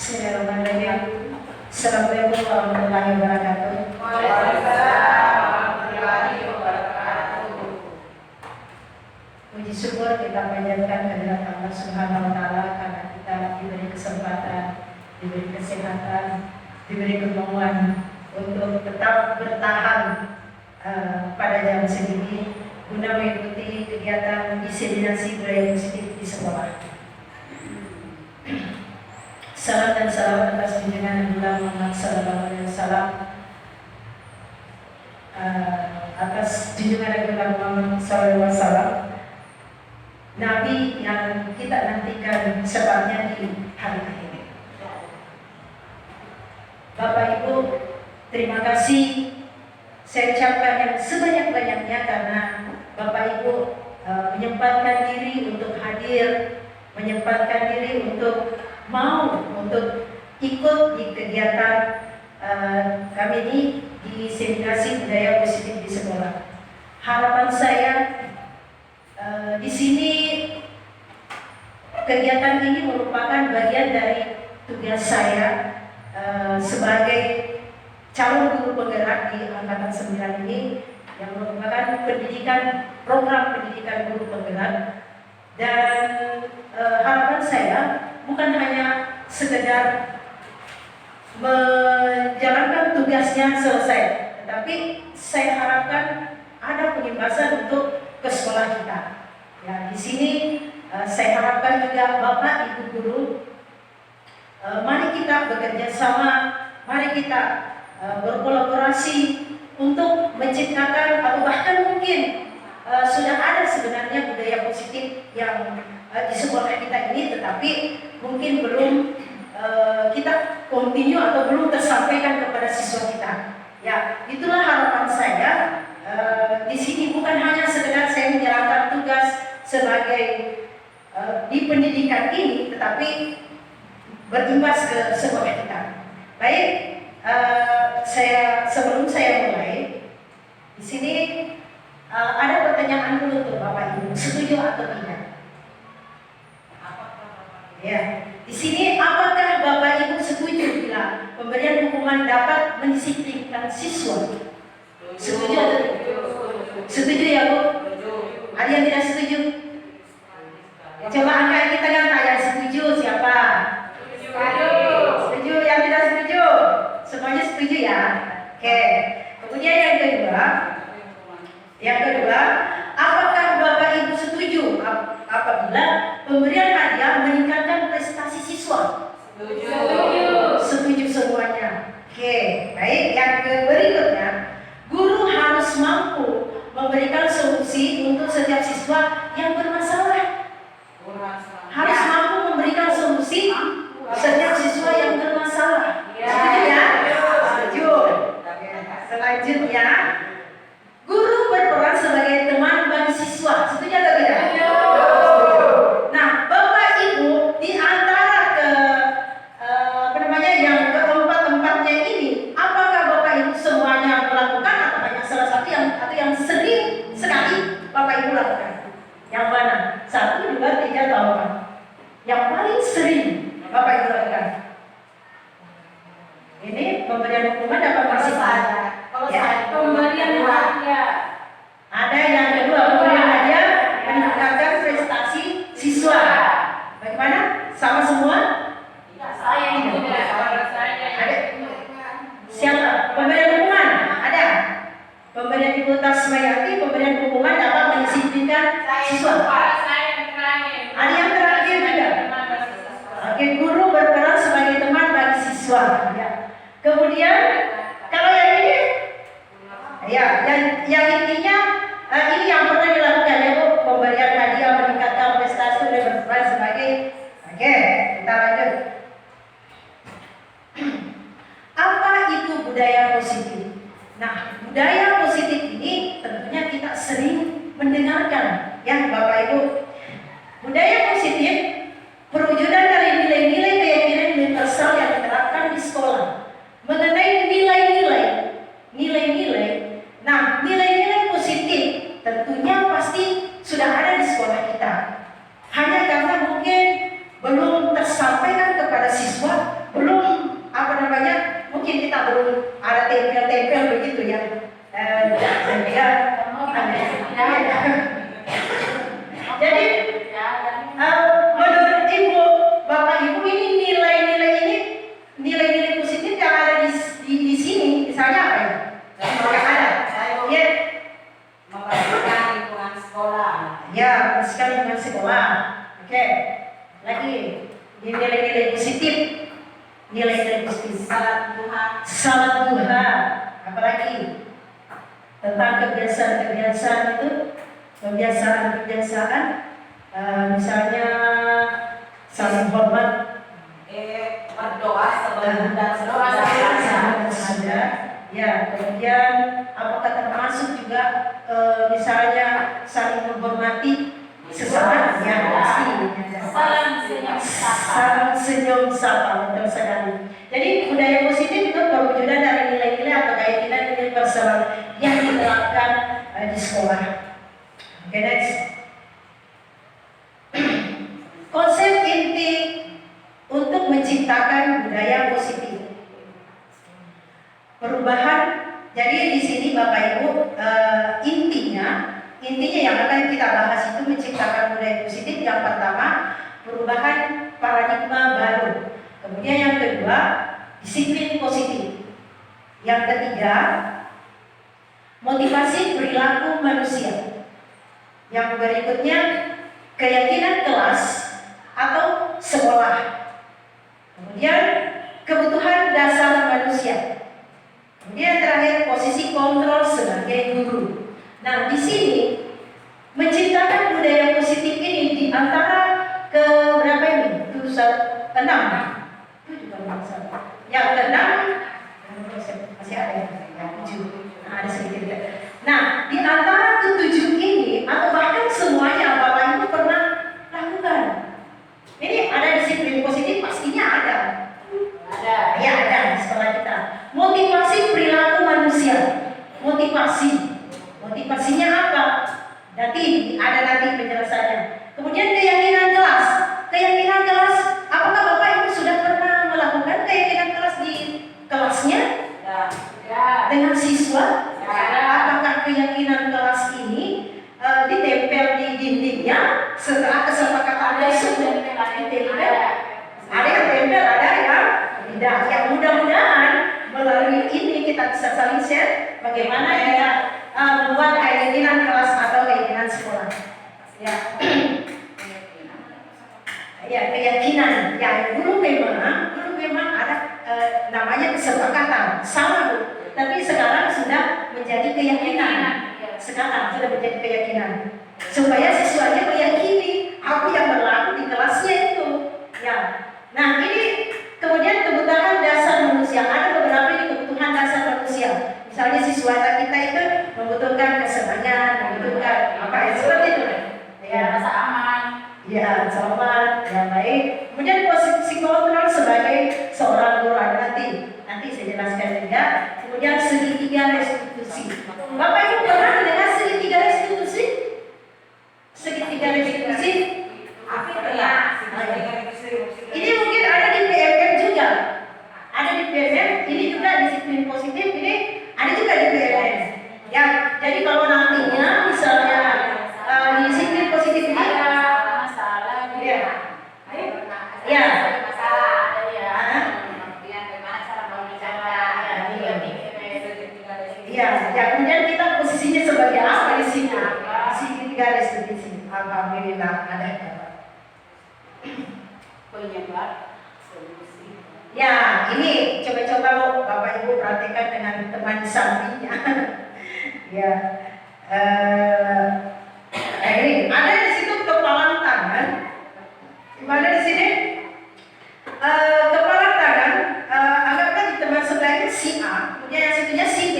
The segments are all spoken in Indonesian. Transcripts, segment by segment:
Bismillahirrahmanirrahim. Assalamualaikum warahmatullahi wabarakatuh. Waalaikumsalam warahmatullahi wabarakatuh. Puji syukur kita panjatkan kehadirat Allah Subhanahu wa taala karena kita diberi kesempatan, diberi kesehatan, diberi kemampuan untuk tetap bertahan pada jam segini guna mengikuti kegiatan diseminasi budaya positif di sekolah. Salam dan salam atas junjungan Nabi Muhammad SAW, atas junjungan Nabi Muhammad SAW, Nabi yang kita nantikan sebabnya di hari ini. Bapak Ibu, terima kasih saya ucapkan yang sebanyak-banyaknya karena Bapak Ibu menyempatkan diri untuk hadir, menyempatkan diri untuk mau untuk ikut di kegiatan kami ini di diseminasi budaya positif di sekolah. Harapan saya di sini kegiatan ini merupakan bagian dari tugas saya sebagai calon guru penggerak di angkatan 9 ini yang merupakan program pendidikan guru penggerak. Dan harapan saya bukan hanya sekedar menjalankan tugasnya selesai, tetapi saya harapkan ada pengibasan untuk ke sekolah kita. Ya, di sini saya harapkan juga Bapak Ibu guru, mari kita bekerja sama, mari kita berkolaborasi untuk menciptakan atau bahkan mungkin sudah ada sebenarnya budaya positif yang di sekolah kita ini, tetapi mungkin belum kita continue atau belum tersampaikan kepada siswa kita. Ya, itulah harapan saya. Di sini bukan hanya sekedar saya menjalankan tugas sebagai di pendidikan ini, tetapi berimbas ke sekolah kita. Baik, sebelum saya mulai, di sini ada pertanyaan dulu untuk Bapak Ibu, setuju atau tidak? Ya, di sini apakah Bapak Ibu setuju bila pemberian hukuman dapat mendisiplinkan siswa? Setuju atau tidak? Setuju ya Bu? Ada yang tidak setuju? Coba angkat kita kan, yang setuju siapa? Setuju, yang tidak setuju? Semuanya setuju ya? Oke. Kemudian yang kedua, apakah Bapak Ibu setuju apabila pemberian hadiah meningkatkan prestasi siswa? Setuju. Setuju semuanya. Oke, baik. Yang berikutnya, guru harus mampu memberikan solusi untuk setiap siswa yang bermasalah. Harus mampu memberikan solusi setiap siswa yang bermasalah. Setuju ya? Setuju. Selanjutnya, guru berperan sebagai teman bagi siswa. Setuju atau tidak? Nah, Bapak Ibu di antara yang keempat-empatnya ini, apakah Bapak Ibu semuanya melakukan atau hanya salah satu yang sering sekali Bapak Ibu lakukan? Yang mana? 1, 2, 3 atau 4? Yang paling sering Bapak Ibu lakukan? Ini pemberian hukuman dapat masih ada. Ya, Pemberian hadiah. ada yang kedua, pemberian hadiah meningkatkan prestasi siswa. Bagaimana? Sama semua? Saya itu tidak Ada. Siapa? Pemberian hukuman? Ada. Pemberian Ibu Tasmayati, pemberian hukuman dapat mendisiplinkan siswa. Ada yang terakhir juga. Oke, guru berperan sebagai teman bagi siswa. Ya. Kemudian kalau yang ini, ya, yang intinya ini yang pernah dilakukan ya Bu, pemberian hadiah meningkatkan prestasi dan berperan sebagai. Oke, kita lanjut. Apa itu budaya positif? Nah, budaya positif ini tentunya kita sering mendengarkan ya Bapak Ibu. Budaya positif perwujudan dari nilai-nilai keyakinan universal yang diterapkan di sekolah mengenai nilai-nilai. Nah, nilai-nilai positif tentunya pasti sudah ada di sekolah kita. Hanya karena mungkin belum tersampaikan kepada siswa, belum Jadi menurut Ibu, Bapak Ibu ini nilai-nilai positif yang ada di sini, misalnya apa ya? Yang ada, ya, memperhatikan lingkungan sekolah. ya, membersihkan lingkungan sekolah. Oke, lagi di nilai-nilai positif, Salat Tuhan. salat duha, apalagi tentang kebiasaan-kebiasaan itu, kebiasaan-kebiasaan, misalnya saling hormat. Berdoa sebelum dan Doa sesudah. sudah, ya. Kemudian apakah termasuk juga misalnya saling menghormati sesama? Ya, pasti. Salam senyum sapa. Saling senyum sapa, betul sekali. Jadi budaya positif itu perwujudan dari nilai-nilai atau keyakinan nilai personal yang diterapkan di sekolah. Oke, next. Konsep inti untuk menciptakan budaya positif. Perubahan. Jadi di sini Bapak Ibu intinya yang akan kita bahas itu menciptakan budaya positif. Yang pertama, perubahan paradigma baru. Kemudian yang kedua, disiplin positif. Yang ketiga, motivasi perilaku manusia. Yang berikutnya, keyakinan kelas atau sekolah. Kemudian kebutuhan dasar manusia. Kemudian terakhir posisi kontrol sebagai guru. Nah, di sini menciptakan budaya positif ini di antara ke berapa ini? Itu 6. Itu juga masalah. Yang ke-6 masih ada yang 7. Nah, ada sedikit ya. Nah, di antara ke-7 ini atau bahkan semuanya Bapak Ibu pernah lakukan. Ini ada disiplin positif, pastinya ada. Ada. Ya, ada di sekolah kita. Motivasi perilaku manusia. Motivasinya apa? Nanti ada penjelasannya. Kemudian keyakinan kelas. Keyakinan kelas, apakah Bapak Ibu sudah pernah melakukan keyakinan kelas di kelasnya? Ya. Dengan siswa? Ya. Apakah keyakinan kelas ini ditempel di dindingnya setelah kesepakatan tersebut? Ditempel. Ada yang tempel, ada yang tidak. Yang mudah-mudahan melalui ini kita bisa saling share bagaimana kita membuat keyakinan kelas atau keyakinan sekolah. Ya, ya keyakinan. Ya dulu memang ada namanya kesepakatan sama Bu. Tapi sekarang sudah menjadi keyakinan. Sekarang sudah menjadi keyakinan. Supaya siswanya meyakini apa yang berlaku di kelasnya itu. Ya. Nah, ini kemudian kebutuhan dasar manusia. Ada beberapa ini kebutuhan dasar manusia. Misalnya siswa kita itu membutuhkan kesenangan, membutuhkan apa ya seperti itu. Ya, Rasa aman. ya, aman, ya baik. Kemudian posisi kontrol sebagai seorang guru nanti saya jelaskan juga. Kemudian segitiga restitusi. Bapak Ibu pernah mendengar segitiga restitusi? Segitiga restitusi? Apa itu ya? Ini mungkin ada di PMM juga. Ada di PMM, ini juga disiplin positif, ini ada juga di PMM. Ya, jadi kalau nantinya misalnya disiplin positif ini Ada masalah ya. Ya. Ya. Masalah ada ya. Kemudian bagaimana cara berbicara? Ya, ya, kemudian kita posisinya sebagai apa di sini? Segitiga restitusi. Alhamdulillah ada. Penyebar solusi. Ya, ini coba-coba lo Bapak Ibu perhatikan dengan teman sampingnya. Ya, ini ada di situ kepalan tangan. Ada di sini kepalan tangan. Anggaplah di teman sebelahnya si A, kemudian yang satunya si B.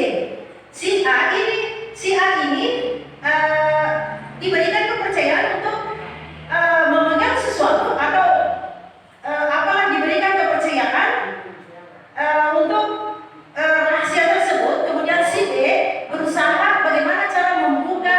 Si A ini diberikan kepercayaan untuk memegang sesuatu atau apalah diberikan kepercayaan untuk rahasia tersebut. Kemudian si B berusaha bagaimana cara membuka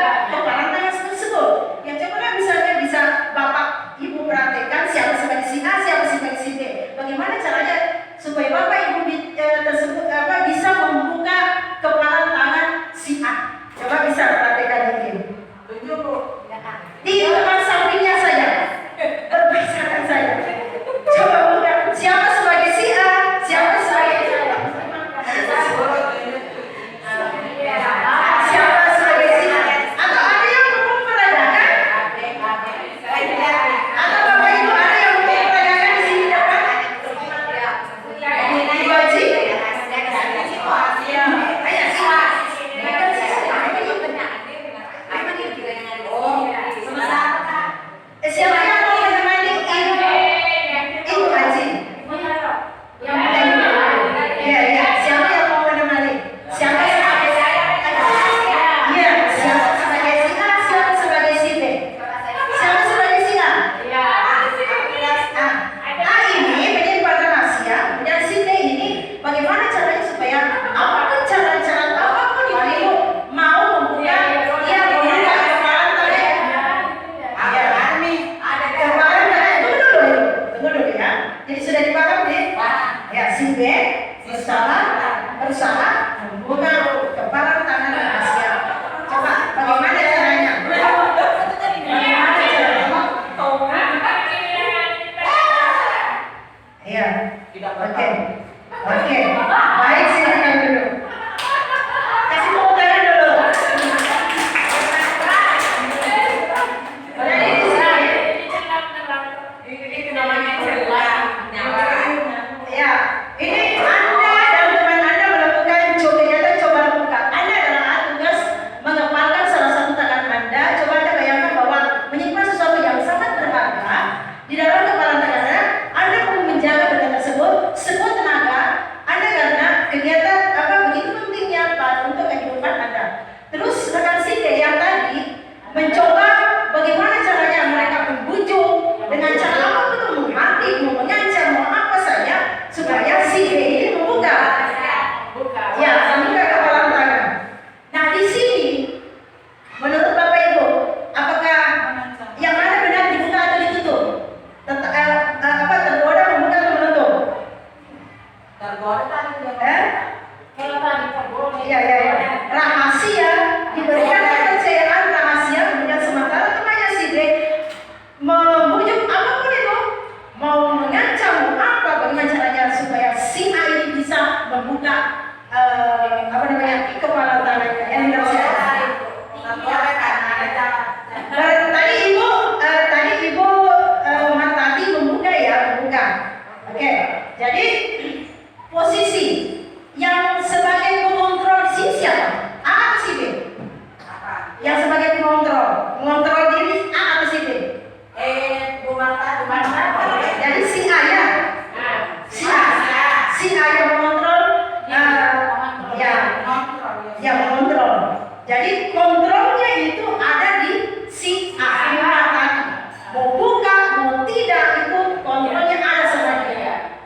Jadi kontrolnya itu ada di si A tadi. Mau buka, mau tidak itu kontrolnya ada sama dia.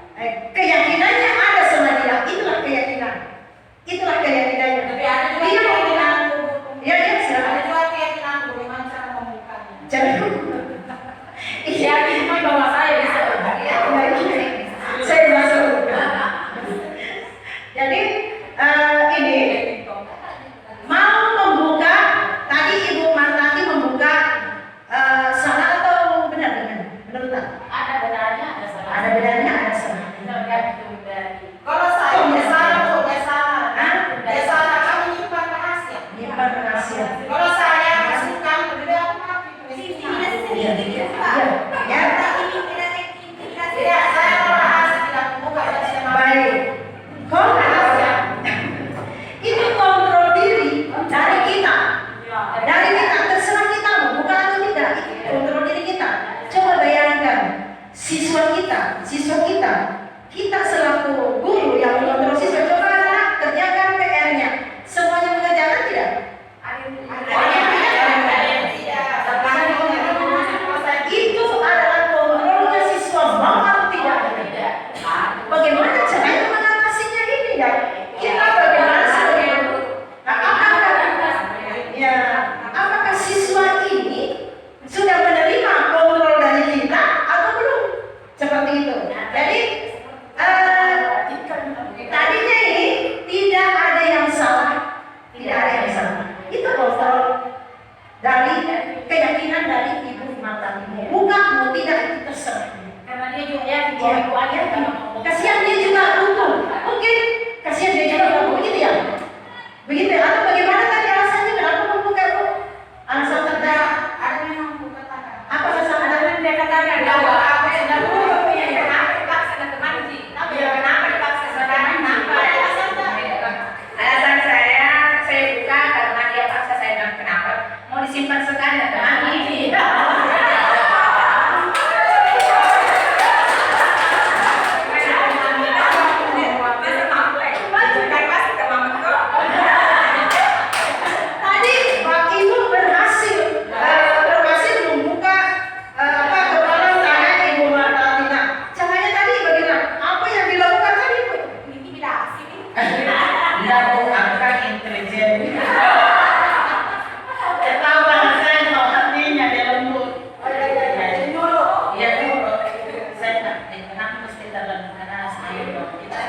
Keyakinannya ada sama dia. Itulah keyakinan. Itulah keyakinannya. Tapi ada juga Dia keyakinan. ya silakan. Ada juga keyakinan bagaimana cara membukanya. Jangan. Yakin bahwa saya bisa. Saya masuk. Jadi ini mau membuka tadi Ibu Martati membuka salah atau benar menurut Anda? Ada benarnya, ada salah. Ada benarnya, ada salah. Tergantung dari. Kalau saya biasa kami menyimpan rahasia. Menyimpan rahasia. Kalau saya masukkan lebih baik aku mati. Iya. Ya, saya kalau rahasia tidak membuka rahasia. Baik. Kontrol. Itu kontrol diri dari kita. Dari kita, terserah kita mau buka atau tidak. Itu kontrol diri kita. Coba bayangkan siswa kita selaku guru yang mengontrol siswa. Coba anak kerjakan PR-nya. Semuanya mengerjakan tidak? Itu adalah kontrolnya siswa mau atau tidak? Bagaimana caranya mengatasinya ini ya? Kita bagaimana caranya? Apakah siswa ini sudah menerima kontrol dari kita atau belum? Seperti itu. Jadi tadinya ini tidak ada yang salah, Itu kontrol dari keyakinan dari Ibu Martati. Mau buka mau tidak itu terserah. Karena dia juga yakin bahwa itu aja kalau mau. Kasihan dia juga butuh. Mungkin kasihan dia juga butuh begitu ya. Begitu ya. Atau bagaimana tadi alasannya kenapa membuka Bu? Alasan terdalam. Ada yang membuka tangan. Apa alasan ada? Dia katakan bahwa apa yang dahulu ya kenapa dipaksa dan kemanci? Kenapa dipaksa sekarang? Kenapa? Alasan saya buka karena dia paksa saya dan kenapa? Mau disimpan sekali dan kemanci. Tadi Pak Ibu berhasil membuka kebenaran tangan Ibu Martati. Nah, caranya tadi bagaimana? Apa yang dilakukan tadi Bu? Intimidasi. Dilakukan intelijen. Tahu bahasanya mau hatinya dia lembut. Iya dulu. Saya kenapa mesti terlembut karena saya kita.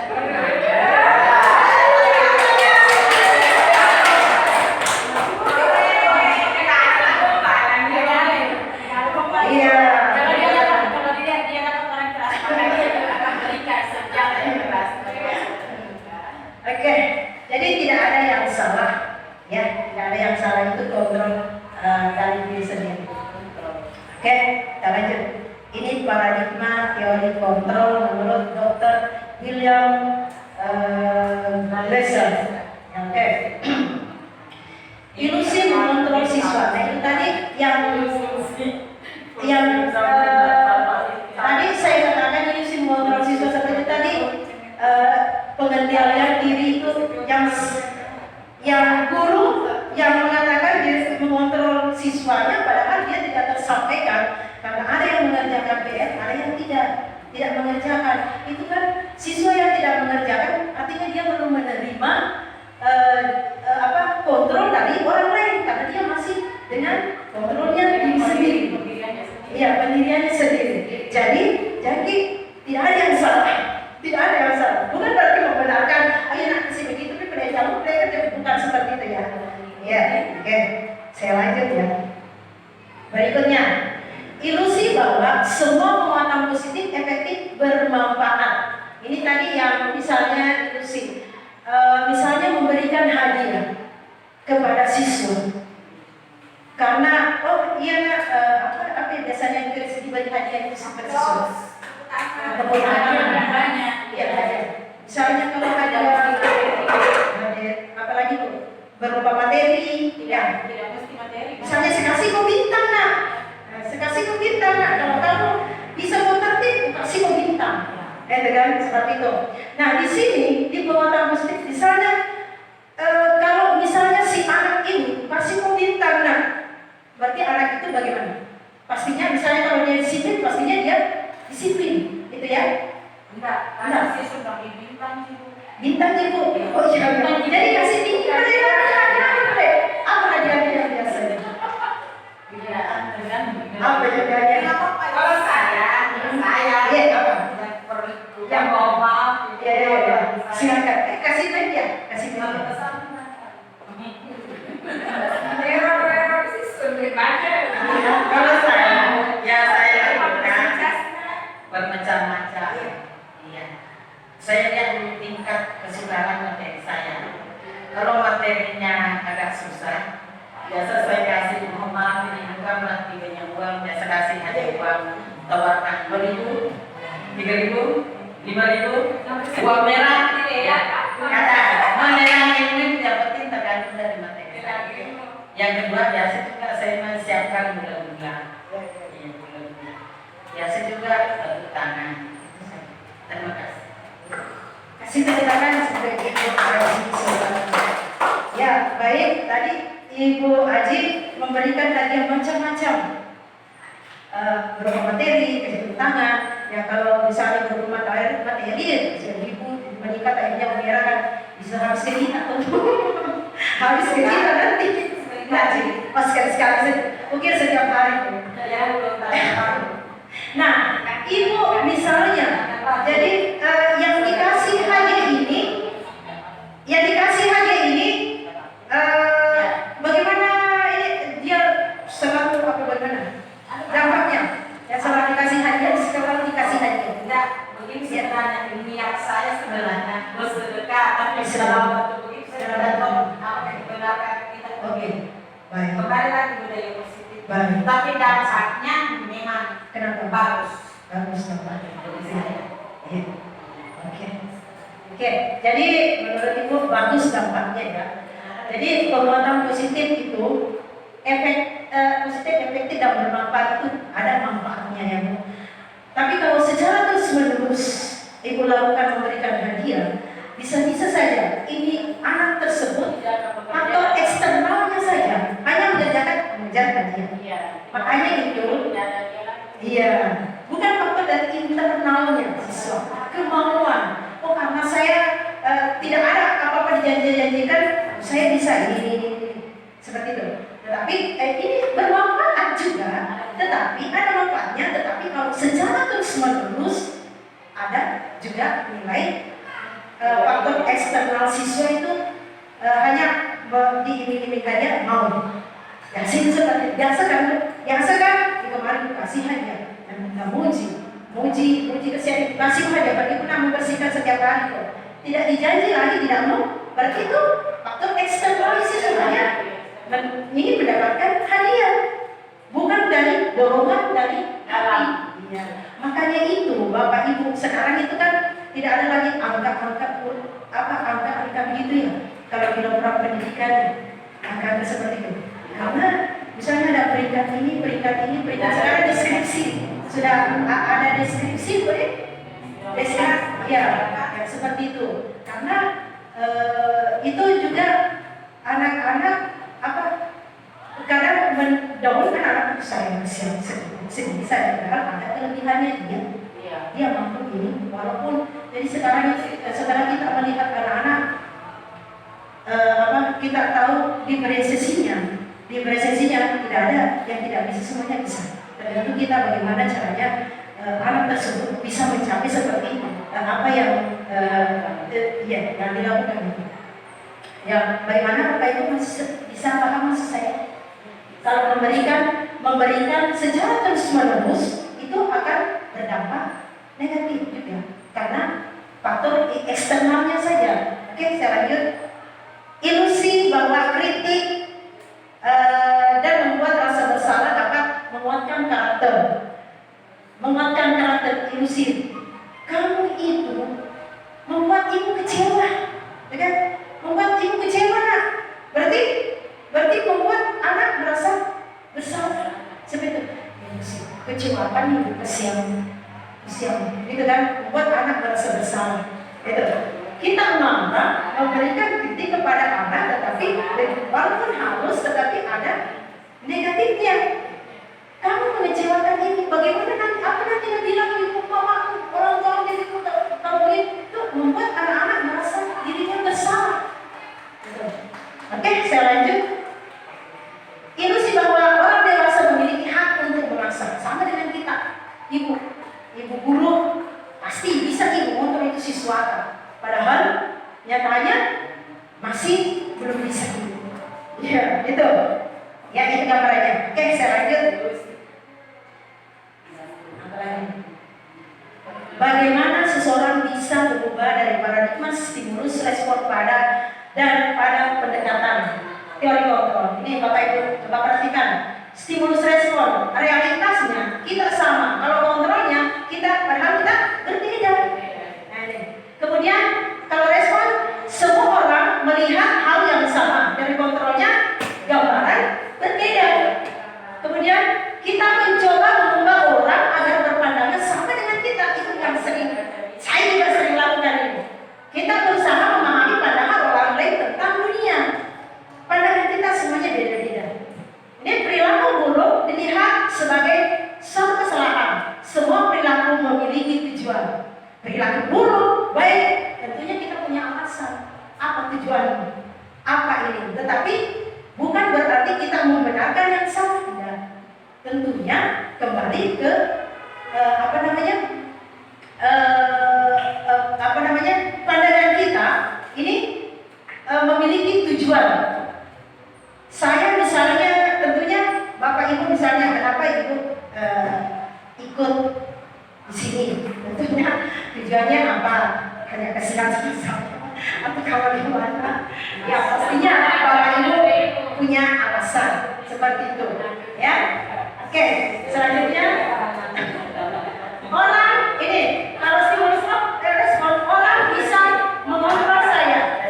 Iya. Kalau dia dapat orang keras, maka dia akan berikan senjata yang keras. Oke, jadi tidak ada yang salah, ya, tidak ada yang salah itu kontrol dari diri sendiri. Oke, kita lanjut. Ini paradigma teori kontrol menurut Dr. William Glasser. Oke, ilusi mengontrol siswa. Nah, itu tadi yang tadi saya katakan ilusi mengontrol siswa seperti tadi. Pengendalian diri itu yang guru yang mengatakan dia mengontrol siswanya padahal dia tidak tersampaikan karena ada yang mengerjakan PR, ada yang tidak mengerjakan. Itu kan siswa yang tidak mengerjakan artinya dia belum menerima kontrol dari orang lain karena dia masih dengan kontrolnya diri sendiri. Iya, pendiriannya sendiri. Jadi tidak ada yang salah. Tidak ada yang salah. Bukan berarti membenarkan, ayo nak kasih begitu, tapi pada jamu mereka bukan seperti itu ya. Ya, oke. Saya lanjut ya. Berikutnya, ilusi bahwa semua penguatan positif efektif bermanfaat. Ini tadi yang misalnya ilusi, misalnya memberikan hadiah kepada siswa. Karena apa yang biasanya diberi hadiah itu sampai siswa. Ataupun banyak. Iya, misalnya kalau ada apalagi Bu, berupa materi, ya. Tidak mesti materi. Misalnya sekasih kau bintang nak. Sekasih kau bintang nak. Kalau kamu bisa mau tertib, kasih kau bintang. Kan seperti itu. Nah di sini di penguatan positif, misalnya kalau misalnya si anak ini mestinya dia disiplin, gitu ya. Enggak, karena sih sudah di bintang sih Bu. Bintang ibu, oh iya, jadi kasih tinggi pada yang apa hadiahnya yang biasanya? Iya, dengan Apa hadiahnya? Kalau saya Iya, apa? yang perlu Yang mau maaf. Iya. Silakan, kasih media, kasih media. Error sih sulit banget. kalau saya lakukan bermacam-macam. Iya. Saya lihat dulu tingkat kesukaran materi saya. Kalau materinya agak susah, biasa saya kasih mohon maaf ini bukan berarti banyak uang, biasa kasih hanya uang tawarkan 2.000, 3.000, 5.000, uang merah, ya. Kata mana yang ini dapetin tergantung dari materi saya. Yang kedua biasa juga saya menyiapkan bulan-bulan. Iya, bulan-bulan. Biasa juga tepuk tangan. Terima kasih. Kasih tepuk tangan sebagai Ibu Aji. Ya, baik. Tadi Ibu Aji memberikan hadiah macam-macam. Berupa materi, kasih tepuk tangan. Ya, kalau misalnya berupa materi, kasih ibu meningkat akhirnya menyerahkan bisa habis ke kita tuh. Habis ke kita nanti. Ngaji, pas sekali-sekali saja. Mungkin setiap hari. Nah, ibu misalnya, jadi yang dikasih hadiah ini, bagaimana ini dia selalu apa bagaimana dampaknya? Yang selalu dikasih hadiah, selalu dikasih hadiah. Enggak, begini sebenarnya niat saya sebenarnya bersedekah, tapi dalam waktu begitu saya tidak tahu apa yang dibenarkan kita. Oke, baik. Kembali lagi budaya positif. Baik. Tapi dampaknya memang Kenapa? bagus. Bagus dampaknya. Bagi saya. Iya. Oke, jadi menurut Ibu bagus dampaknya ya. Jadi penguatan positif itu positif, efektif dan bermanfaat itu ada manfaatnya ya Bu. Tapi kalau secara terus-menerus Ibu lakukan memberikan hadiah, bisa-bisa saja ini anak tersebut atau eksternalnya saja hanya mengejar hadiah. Iya. Makanya itu, iya, bukan faktor dari internalnya siswa, kemauan. Oh karena saya tidak ada apa-apa dijanjikan, saya bisa ini, seperti itu. Tetapi ini bermanfaat juga, tetapi ada manfaatnya. Tetapi kalau secara terus-menerus ada juga nilai faktor eksternal siswa itu hanya diiming-imingkannya mau. Ya sih seperti biasa kan di kemarin kasih hadiah dan muji kesian kasih hadiah berarti pernah membersihkan setiap hari kok. Tidak dijanji lagi tidak mau, berarti itu faktor eksternal siswa ya. Dan ini mendapatkan hadiah, bukan dari dorongan dari hati. Iya. Makanya itu Bapak Ibu sekarang itu kan tidak ada lagi angka begitu ya. Kalau di program pendidikan angka seperti itu. Karena misalnya ada peringkat ini, sekarang deskripsi sudah ada deskripsi boleh? Deskripsi ya seperti itu. Karena itu juga anak-anak kadang mendahulukan anak saya sedih saya padahal ada kelebihannya dia mampu ini walaupun jadi sekarang kita melihat anak-anak kita tahu diferensiasinya tidak ada yang tidak bisa, semuanya bisa. Tergantung kita bagaimana caranya anak tersebut bisa mencapai seperti apa yang dilakukan itu. Ya, bagaimana Bapak Ibu masih bisa paham maksud saya? Kalau memberikan secara terus-menerus itu akan berdampak negatif juga karena faktor eksternalnya saja. Oke, saya lanjut. Ilusi bahwa kritik dan membuat rasa bersalah dapat menguatkan karakter ilusi. Kamu itu membuat ibu kecewa, ya kan? Membuat ibu kecewa, nak. Berarti membuat anak merasa bersalah. Seperti itu. Kecewakan ibu kesian, gitu kan? Membuat anak merasa bersalah. Itu. Kita marah memberikan kritik kepada anak, tetapi walaupun halus, tetapi ada negatifnya. Kamu mengecewakan ini, bagaimana nanti apa Ya, ini gambarannya. Oke, saya lanjut. Apa lagi? Bagaimana seseorang bisa berubah dari paradigma stimulus respon pada dan pada pendekatan teori kontrol. Ini Bapak Ibu coba perhatikan. Stimulus respon, realitasnya kita sama. Kalau kontrolnya kita padahal kita berbeda. Nah, ini. Kemudian kalau respon, semua orang melihat hal yang sama. Dari kontrolnya gambaran berbeda. Kemudian kita mencoba mengubah orang agar berpandangan sama dengan kita. Itu yang sering, saya juga sering lakukan ini. Kita berusaha memahami pandangan orang lain tentang dunia. Pandangan kita semuanya beda-beda. Ini perilaku buruk dilihat sebagai suatu kesalahan. Semua perilaku memiliki tujuan. Perilaku buruk, baik, tentunya kita punya alasan. Apa tujuannya? Apa ini? Tetapi bukan berarti kita membenarkan yang salah. Tidak. Tentunya kembali ke pandangan kita ini memiliki tujuan. Saya misalnya, tentunya Bapak Ibu misalnya, kenapa Ibu ikut di sini? Tentunya tujuannya apa? Hanya kasihan saya atau kalau gimana? Ya pastinya Bapak Ibu punya alasan seperti itu, ya. Oke, selanjutnya orang ini kalau stimulus respon orang bisa mengontrol saya.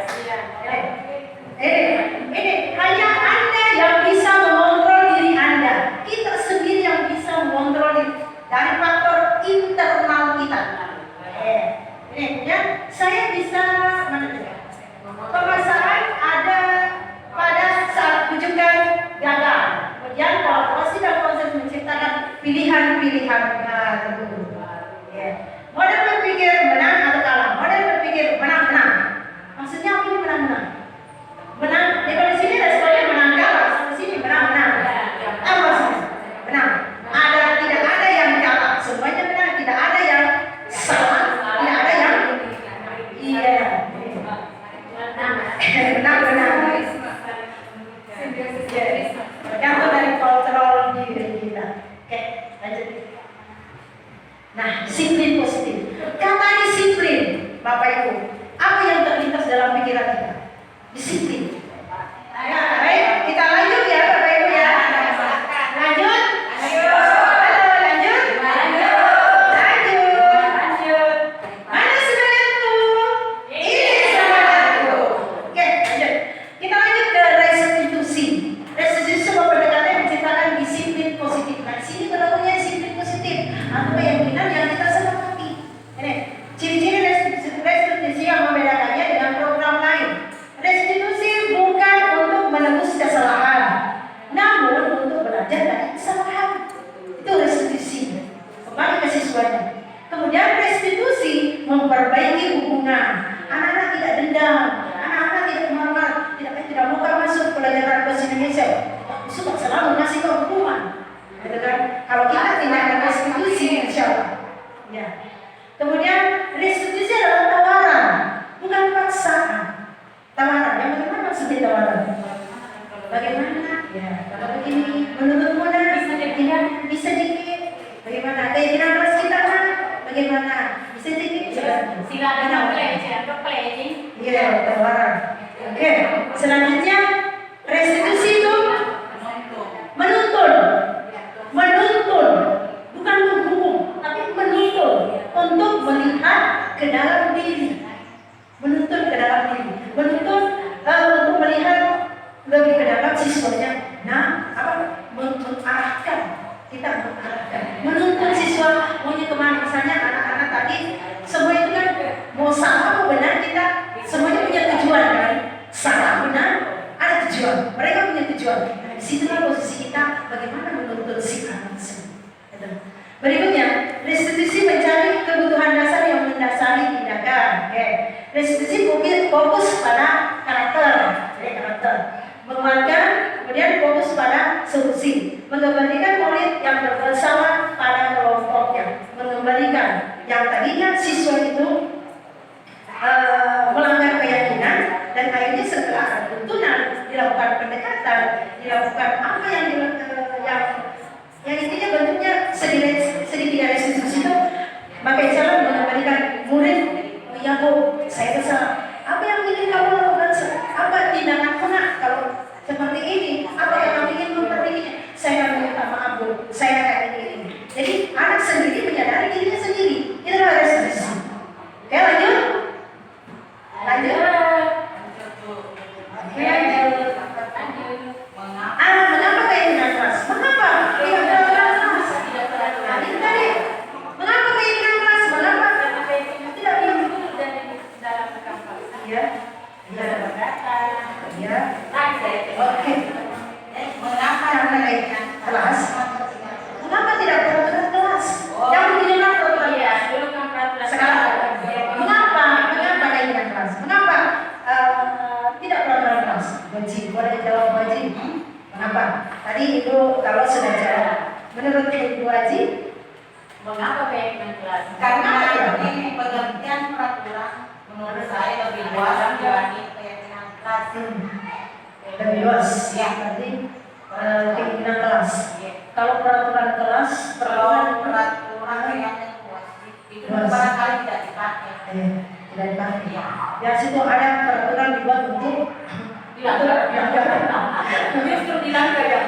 Ini hanya Anda yang bisa mengontrol diri Anda. Kita sendiri yang bisa mengontrol dari faktor internal kita. Ini ya, saya bisa permasalahan ada pada saat rujukan gagal. Kemudian kolaborasi dan proses menciptakan pilihan-pilihan tertentu. Model berpikir menang atau kalah. Model berpikir menang-menang. Maksudnya apa ini menang-menang? Menang, di sini responnya menang kalah, di sini menang-menang. Apa maksudnya? Menang. Tidak ada yang kalah, semuanya menang. Tidak ada yang salah, tidak ada yang iya. Menang-menang. Tergantung dari kontrol diri kita. Oke, lanjut. Nah, disiplin positif. Kata disiplin, Bapak Ibu, apa yang terlintas dalam pikiran kita? Disiplin. Ya, baik, kita lanjut ya Bapak Ibu ya. Lanjut. Lanjut. Mana semangatku? Ini semangatku. Oke, lanjut. Kita lanjut ke restitusi. Restitusi sebuah pendekatan yang menciptakan disiplin positif. Nah, sini berlakunya disiplin positif. Apa yang benar yang kita sepakati. Ini ciri-ciri restitusi yang membedakannya dengan program lain. Restitusi bukan untuk menebus kesalahan, namun untuk belajar dari kesalahan. Itu restitusi. Kembali ke siswanya. Kemudian restitusi memperbaiki hubungan. Anak-anak tidak dendam, anak-anak tidak marah, tidak mau masuk pelajaran bahasa Indonesia. Suka selalu ngasih hukuman. Gitu kan? Kalau kita tindakan restitusi, insya Allah. Ya. Kemudian restitusi adalah tawaran, bukan paksaan. Tawaran, yang bagaimana maksudnya tawaran? Bagaimana? Ya, kalau begini, menurut Mona bisa dikit. Bagaimana? Keinginan kelas kita kan? Bagaimana? Bisa dikit? Silakan pledging. Iya, tawaran. Oke, selanjutnya restitusi itu menuntun, bukan menghukum, tapi menuntun untuk melihat ke dalam diri. Menuntun ke dalam diri, menuntun untuk melihat lebih ke dalam siswanya. Nah, mengarahkan, kita mengarahkan, menuntun siswa maunya kemana. Misalnya anak-anak tadi, semua itu kan mau salah mau benar, kita semuanya punya tujuan kan. Salah benar ada tujuan, mereka punya tujuan. Nah, disitulah posisi kita bagaimana menuntun si anak tersebut. Berikutnya, restitusi mencari kebutuhan dasar yang mendasari tindakan. Restitusi fokus pada karakter, menguatkan, kemudian fokus pada solusi, mengembalikan murid yang bersama pada kelompoknya, mengembalikan yang tadinya siswa itu melanggar keyakinan dan akhirnya setelah tuntunan dilakukan pendekatan, dilakukan apa yang yang intinya bentuknya sedikit restitusi itu, maka cara mengembalikan murid, oh ya Bu, saya kesal. Apa yang ingin kamu lakukan? Apa tindakan kena kalau seperti ini? Apa yang kamu ingin memperbaikinya? Saya minta maaf Bu, saya kayak ini. Jadi anak sendiri menyadari dirinya sendiri. Itulah restitusi. Oke, lanjut. Lanjut. Mengapa keinginan keras? Mengapa? Tidak keras. Nah, itu tadi. Mengapa keinginan keras? Mengapa? Tidak diam. Ya. Ya. Oke. Mengapa karena keinginan keras? Mengapa tidak peraturan kelas? Yang digunakan peraturan kelas. Sekarang. Mengapa keinginan keras? Mengapa tidak peraturan kelas? Baji, boleh jawab Baji. Mengapa? Tadi Ibu kalau sudah jawab. Menurut Ibu Haji, Mengapa keinginan kelas? Karena ini pengertian peraturan menurut saya lebih luas dibanding keyakinan kelas. lebih luas. Ya. Berarti keinginan kelas. Kalau peraturan kelas, Kalau peraturan keyakinan luas itu Luas. barangkali tidak dipakai. tidak dipakai. Ya, situ ada peraturan dibuat untuk Dilanggar. Justru dilanggar ya.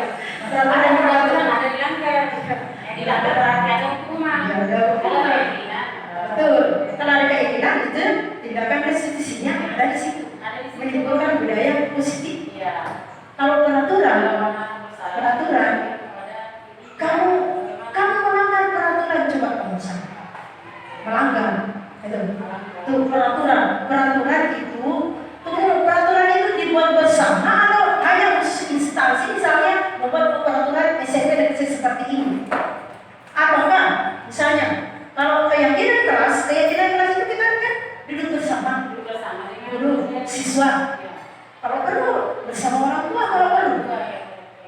Ada peraturan, ada dilanggar. Yang dilanggar berarti ada hukuman. Ya, ada hukuman. Ada keinginan. Betul. Kalau ada keinginan itu tindakan restitusinya ada di situ. Ada di situ. Menimbulkan budaya positif. Iya. Kalau peraturan, kamu melanggar peraturan, coba kamu sana. Melanggar. Itu peraturan itu peraturan itu dibuat bersama atau hanya instansi misalnya membuat peraturan SMP dan seperti ini, ataukah misalnya kalau keyakinan kelas itu kita kan duduk bersama duduk siswa, kalau perlu bersama orang tua,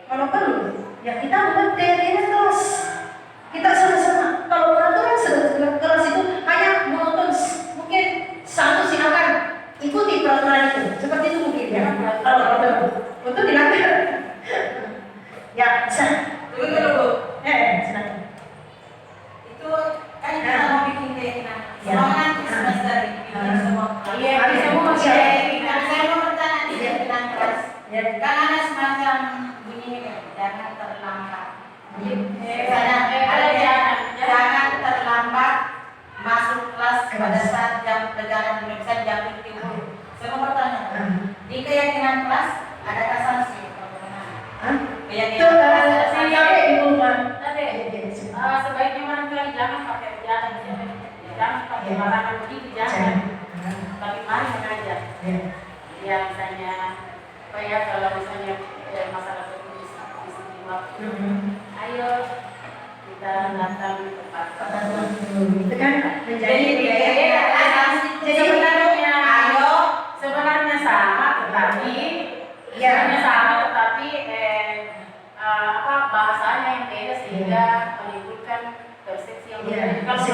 kalau perlu ya kita membuat keyakinan kelas, kita sama-sama. Kalau peraturan kelas itu hanya menonton mungkin satu silakan ikuti peraturan itu, seperti itu mungkin ya. Kalau untuk dilanggar ya bisa. Tunggu. Silakan. Itu kan kita mau bikin keyakinan. Ya. Soalnya nanti semester ini bikin semua. Iya, bisa mau Keyakinan. Saya mau bertanya di keyakinan kelas. Ya. Kan ada semacam bunyi jangan terlambat. Misalnya, Jangan terlambat masuk kelas pada saat jam pelajaran pemeriksaan jam 7. Saya mau bertanya, di keyakinan kelas adakah sanksi? Itu sampai di rumah. sebaiknya orang tua jangan pakai jangan pakai larangan begitu, jangan. Tapi mari mengajar. Ya misalnya, kalau misalnya masalah waktu, ayo kita datang ke tempat. Itu kan menjadi sebenarnya sama, tetapi bahasanya yang beda sehingga menimbulkan persepsi yang berbeda. Kalau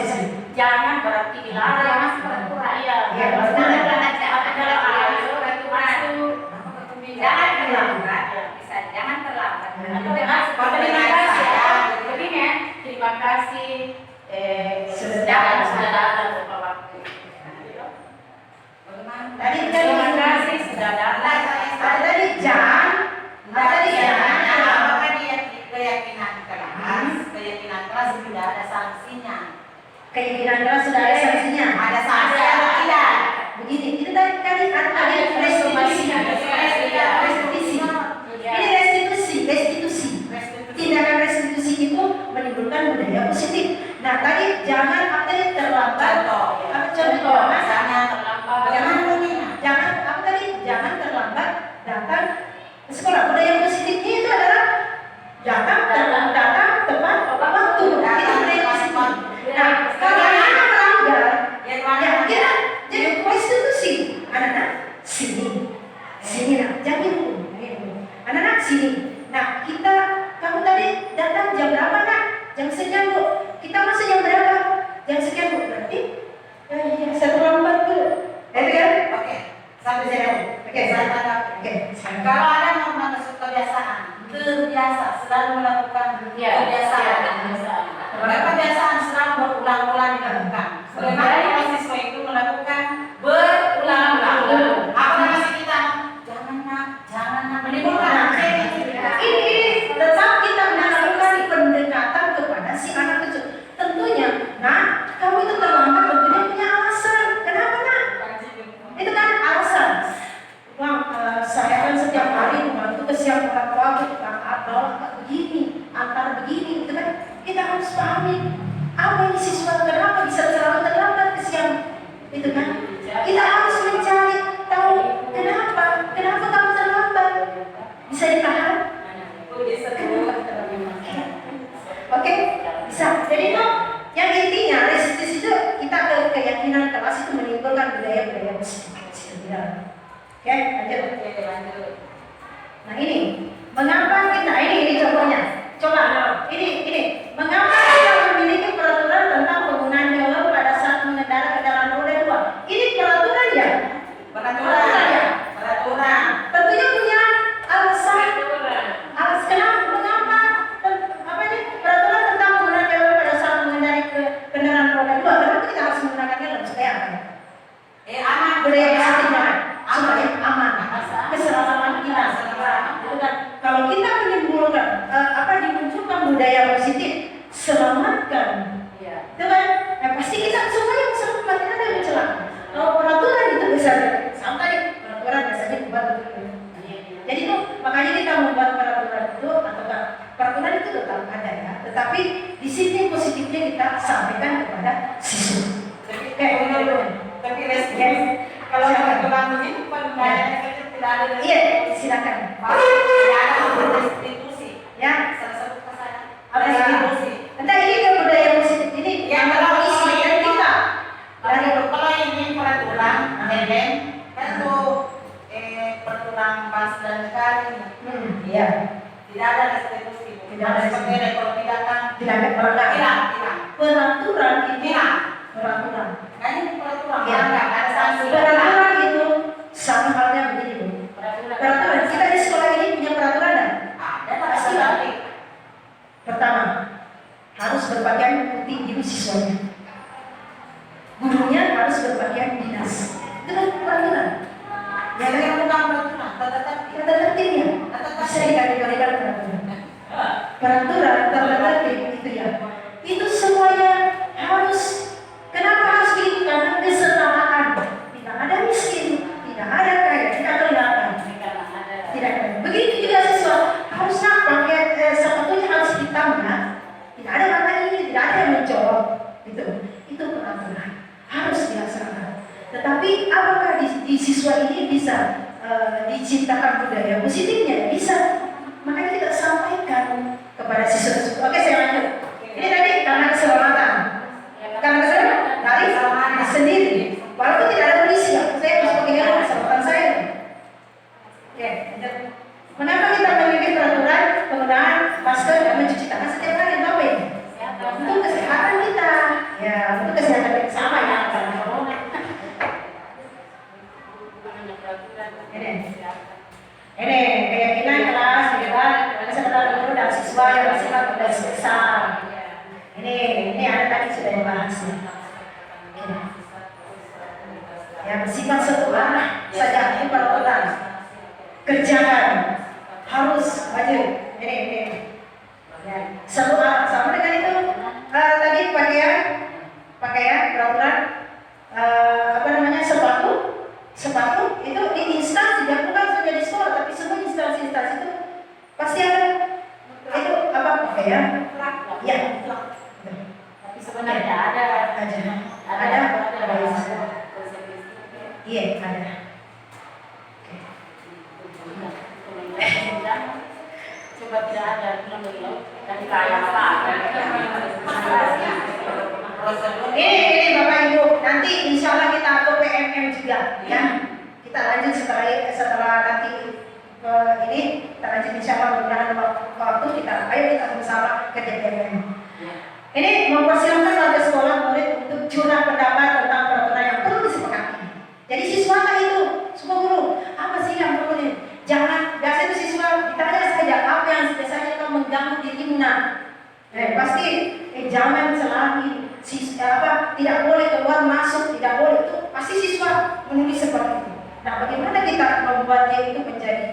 jangan berarti dilarang, iya. Jangan terlambat, bisa jangan terlambat. Terima kasih. Sudah datang beberapa waktu. Tadi Terima kasih sudah datang. tadi jangan. Apakah dia keyakinan kelas tidak ada sanksinya? Keinginan keras sudah ada sanksinya. Ada sanksi atau tidak? Begini, itu tadi restitusi. Ini restitusi. Tindakan restitusi itu menimbulkan budaya positif. Nah, tadi jangan terlambat. Contoh, jangan terlambat datang ke sekolah. Budaya positifnya itu adalah datang tepat waktu. Itu budaya positif. Nah, kalau anak melanggar, ya kita jadi restitusi. Anak-anak sini nak, jangan anak-anak sini. Nah, kamu tadi datang jam berapa nak? Jam sekian Bu. Kita masuk jam berapa? Jam sekian Bu. Berarti saya terlambat Bu. Itu kan? Oke, sampai saya. Oke. Oke, Saya tanggapi. Oke, sekarang. Kalau ada norma kebiasaan, terbiasa selalu melakukan kebiasaan. Karena kebiasaan selalu berulang-ulang dilakukan. Bagaimana mahasiswa itu melakukan berulang-ulang? Apa masih kita? Jangan nak, menimbulkan Ini tetap kita melakukan pendekatan kepada si anak kecil. Tentunya, nah, kamu itu terlambat tentunya punya alasan. Kenapa nak? Itu kan alasan. Bang, saya kan setiap hari membantu kesiapan orang tua atau begini, antar begini, itu kan kita harus pahami apa ini siswa kenapa bisa selalu terlambat kesiapan, itu kan kita harus mencari tahu kenapa kamu terlambat, bisa ditahan. Oke, bisa. Jadi itu yang intinya resistis itu kita ke keyakinan kelas itu menimbulkan budaya-budaya positif. Oke, lanjut. Nah ini, mengapa kita ini contohnya. Coba, ini. Mengapa kita memiliki peraturan tentang penggunaan helm pada saat mengendarai kendaraan roda 2? Ini peraturan ya? Peraturan ya? Peraturan. Tentunya punya alasan. Mengapa? Apa ini? Peraturan tentang penggunaan helm pada saat mengendarai kendaraan roda 2. Kenapa kita harus menggunakan helm? Supaya apa? aman. Budaya positifnya supaya aman, keselamatan kita. Kalau kita menimbulkan dimunculkan budaya positif, selamatkan, itu kan? Pasti kita semuanya selamat, tidak ada yang celaka. Kalau peraturan itu bisa sampai peraturan biasanya dibuat begitu. Jadi itu makanya kita membuat peraturan itu atau peraturan itu tetap ada ya, tetapi di sini positifnya kita sampaikan kepada siswa. Tapi resisten kalau peraturan begini penggunaannya tidak ada. Iya, silakan. Tidak ada restitusi. Ya, Salah satu kesalahan. restitusi. Entah ini ke budaya positif ini Yang kalau isi dan kita. kalau ini peraturan, kan itu peraturan pas dan kali. Iya. Tidak ada restitusi. Tidak ada seperti kalau tidak kan. Tidak ada pelanggaran. Tidak. Peraturan itu. Tidak. Peraturan. Kan ini peraturan. Ya. Enggak ada sanksi. Peraturan itu sama halnya begini Bu. Peraturan kita di sekolah ini punya peraturan dan Ada pasti ada. Pertama, harus berpakaian putih di siswanya. Gurunya harus berpakaian dinas. Itu kan peraturan. Yang bukan peraturan, tata tertib. Tata tertibnya bisa dikategorikan peraturan. Peraturan tata tertib itu ya. Itu semuanya harus. Kenapa harus begitu? Karena kesetaraan. Tidak ada miskin, tidak ada kaya, tidak kelihatan. Tidak ada. Begitu juga siswa harusnya pakai sepatunya harus hitam ya. Tidak ada warna ini, tidak ada yang mencolok. Itu peraturan harus dilaksanakan. Tetapi apakah di siswa ini bisa diciptakan budaya positifnya? Bisa. Makanya kita sampaikan kepada siswa. Oke, saya lanjut. Ini tadi karena keselamatan. Karena keselamatan dari sendiri. Walaupun tidak ada polisi ya, saya harus pakai helm keselamatan saya. Oke, lanjut. Kenapa kita memiliki peraturan penggunaan masker dan mencuci tangan setiap hari? Kenapa ini? Untuk kesehatan kita. Ya, untuk kesehatan kita sama ya. Ini keyakinan kelas di depan peserta guru dan siswa yang bersifat besar. Ini ada tadi sudah dibahas. Ya, bersifat satu arah saja ini peraturan. Kerjakan harus wajib. Ini. Ya, satu arah sama dengan itu. Tadi pakaian peraturan sepatu itu di instansi dia bukan saja di sekolah tapi semua instansi itu pasti ada itu apa pakaian ya Tapi sebenarnya ada iya ada. Coba tidak ada dan kaya apa? Ini Bapak Ibu, nanti insya Allah kita ke PMM juga ya. Kita lanjut setelah nanti ini kita lanjut insya Allah mudah-mudahan waktu kita bersama ke PMM. Ini mempersilahkan warga sekolah murid untuk curah pendapat tentang peraturan yang perlu disepakati. Jadi siswa itu, semua guru, apa sih menghina. Pasti jangan selagi tidak boleh keluar masuk, tidak boleh, itu pasti siswa menulis seperti itu. Nah, bagaimana kita membuatnya itu menjadi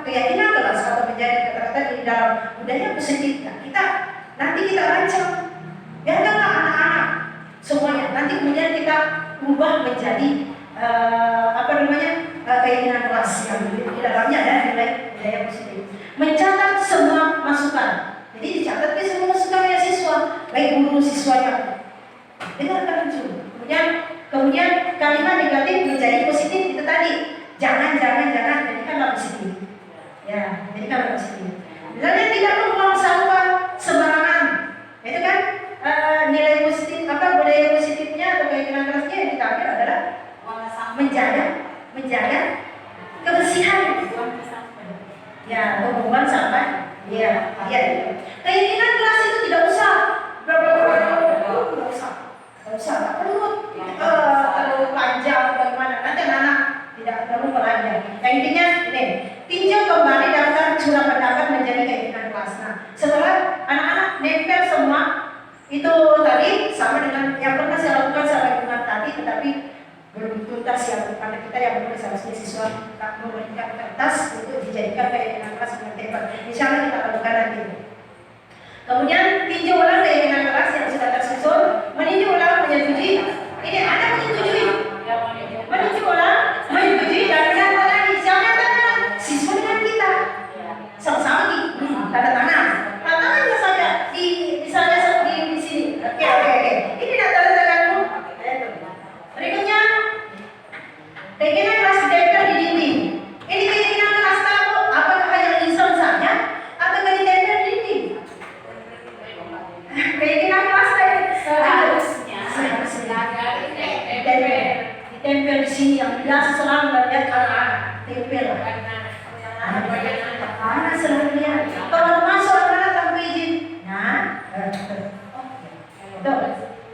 keyakinan kelas atau menjadi kata-kata di dalam budaya positif? Nah, nanti kita rancang, biarkanlah anak-anak semuanya. Nanti kemudian kita ubah menjadi keyakinan kelas yang di dalamnya ada nilai budaya positif. Mencatat semua masukan. Jadi dicatat semua masukan ya siswa, baik guru siswanya. Dengarkan dulu. Kemudian kalimat negatif menjadi positif itu tadi. Jangan jadikanlah positif. Ya, jadikanlah positif. Misalnya tidak membuang sampah sembarangan. Itu kan nilai positif budaya positifnya atau keyakinan kelasnya yang kita ambil adalah menjaga kebersihan. Ya, membuang sampah. Iya. Keyakinan kelas itu tidak usah. Tidak usah. Tak perlu terlalu panjang bagaimana. Nanti anak tidak perlu panjang. Yang intinya ini, tinjau kembali daftar curah pendapat menjadi keyakinan kelas. Nah, setelah anak-anak nempel semua itu tadi sama dengan yang pernah saya lakukan sampai dengan tadi, tetapi belum tuntas yang pada kita yang belum seharusnya siswa tak memberikan kertas untuk dijadikan keyakinan kelas dengan tempat. Insya Allah kita lakukan nanti. Kemudian tinjau ulang keyakinan kelas yang sudah tersusun, meninjau ulang menyetujui. Ini ada menyetujui, meninjau ulang menyetujui dan tanda lagi. Siapa tangan? Siswa dengan kita sama-sama di tanda tangan. Tanda tangan bisa saja misalnya di sini. Oke. Ini tanda tanganmu. Berikutnya keyakinan kelas ditempel di dinding. Ini keyakinan kelas tahu apakah hanya lisan saja atau ditempel di dinding? Keyakinan kelas seharusnya ditempel di sini yang biasa selalu melihat anak-anak tempel. Anak selalu lihat. Kalau masuk anak tanpa izin. Nah,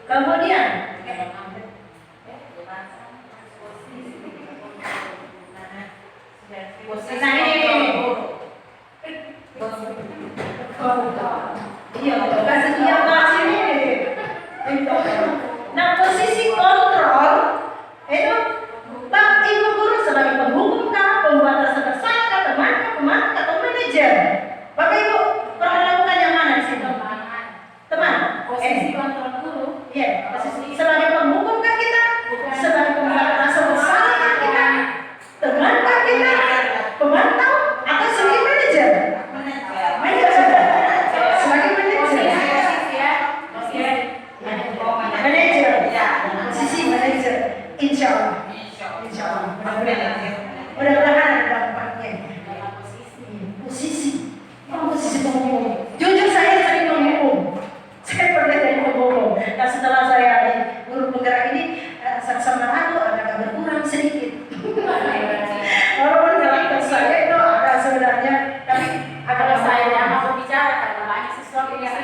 kemudian nah, posisi kontrol itu Pak Ibu guru sebagai penghukum kah, pembuat rasa tersangka, teman atau manajer. Bapak Ibu pernah lakukan yang mana di sini? Teman. Posisi kontrol guru. Iya, posisi sebagai penghukum kah kita? Sebagai pembuat rasa bersalah kah kita? Teman kah kita? Pemantau atau sebagai manajer? Manajer. Sebagai manajer. Manajer. Posisi manajer. Insya Allah. Mudah-mudahan ada dampaknya. Posisi penghukum. Jujur saya sering menghukum. Saya pernah jadi penghukum. Nah, setelah saya di guru penggerak ini, sama aku agak berkurang sedikit. Walaupun karakter saya itu ada sebenarnya, tapi Kalau saya mau bicara karena banyak siswa di sini,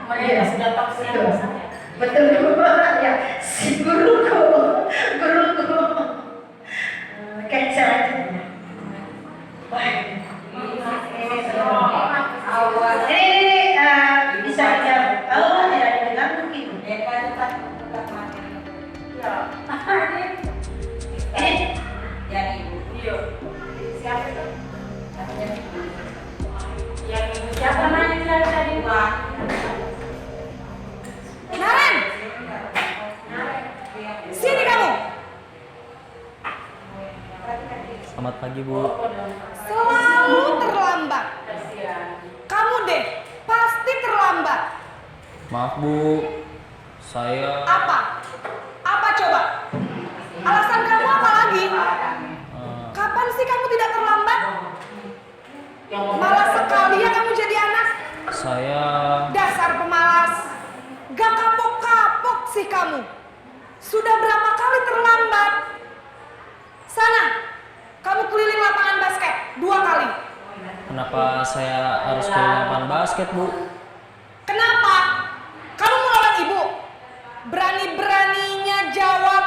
mereka sudah toksik sama saya. Betul ya, si guruku. Oke, selanjutnya. Wah, ini bisa dijawab. Kalau tidak dibilang mungkin. Siapa itu? Yang ibu siapa namanya bilang tadi? Naren, sini kamu. Selamat pagi, Bu. Selalu terlambat. Kamu deh, pasti terlambat. Maaf, Bu. Saya Apa? Apa coba? Alasan kamu apa lagi? Kapan sih kamu tidak terlambat? Malas sekali ya kamu jadi anak. saya Dasar pemalas. Gak kapok-kapok sih kamu. Sudah berapa kali terlambat? Sana, kamu keliling lapangan basket 2 kali. kenapa saya harus ke lapangan basket, Bu? Kenapa? Kamu melawan ibu? Berani-beraninya jawab.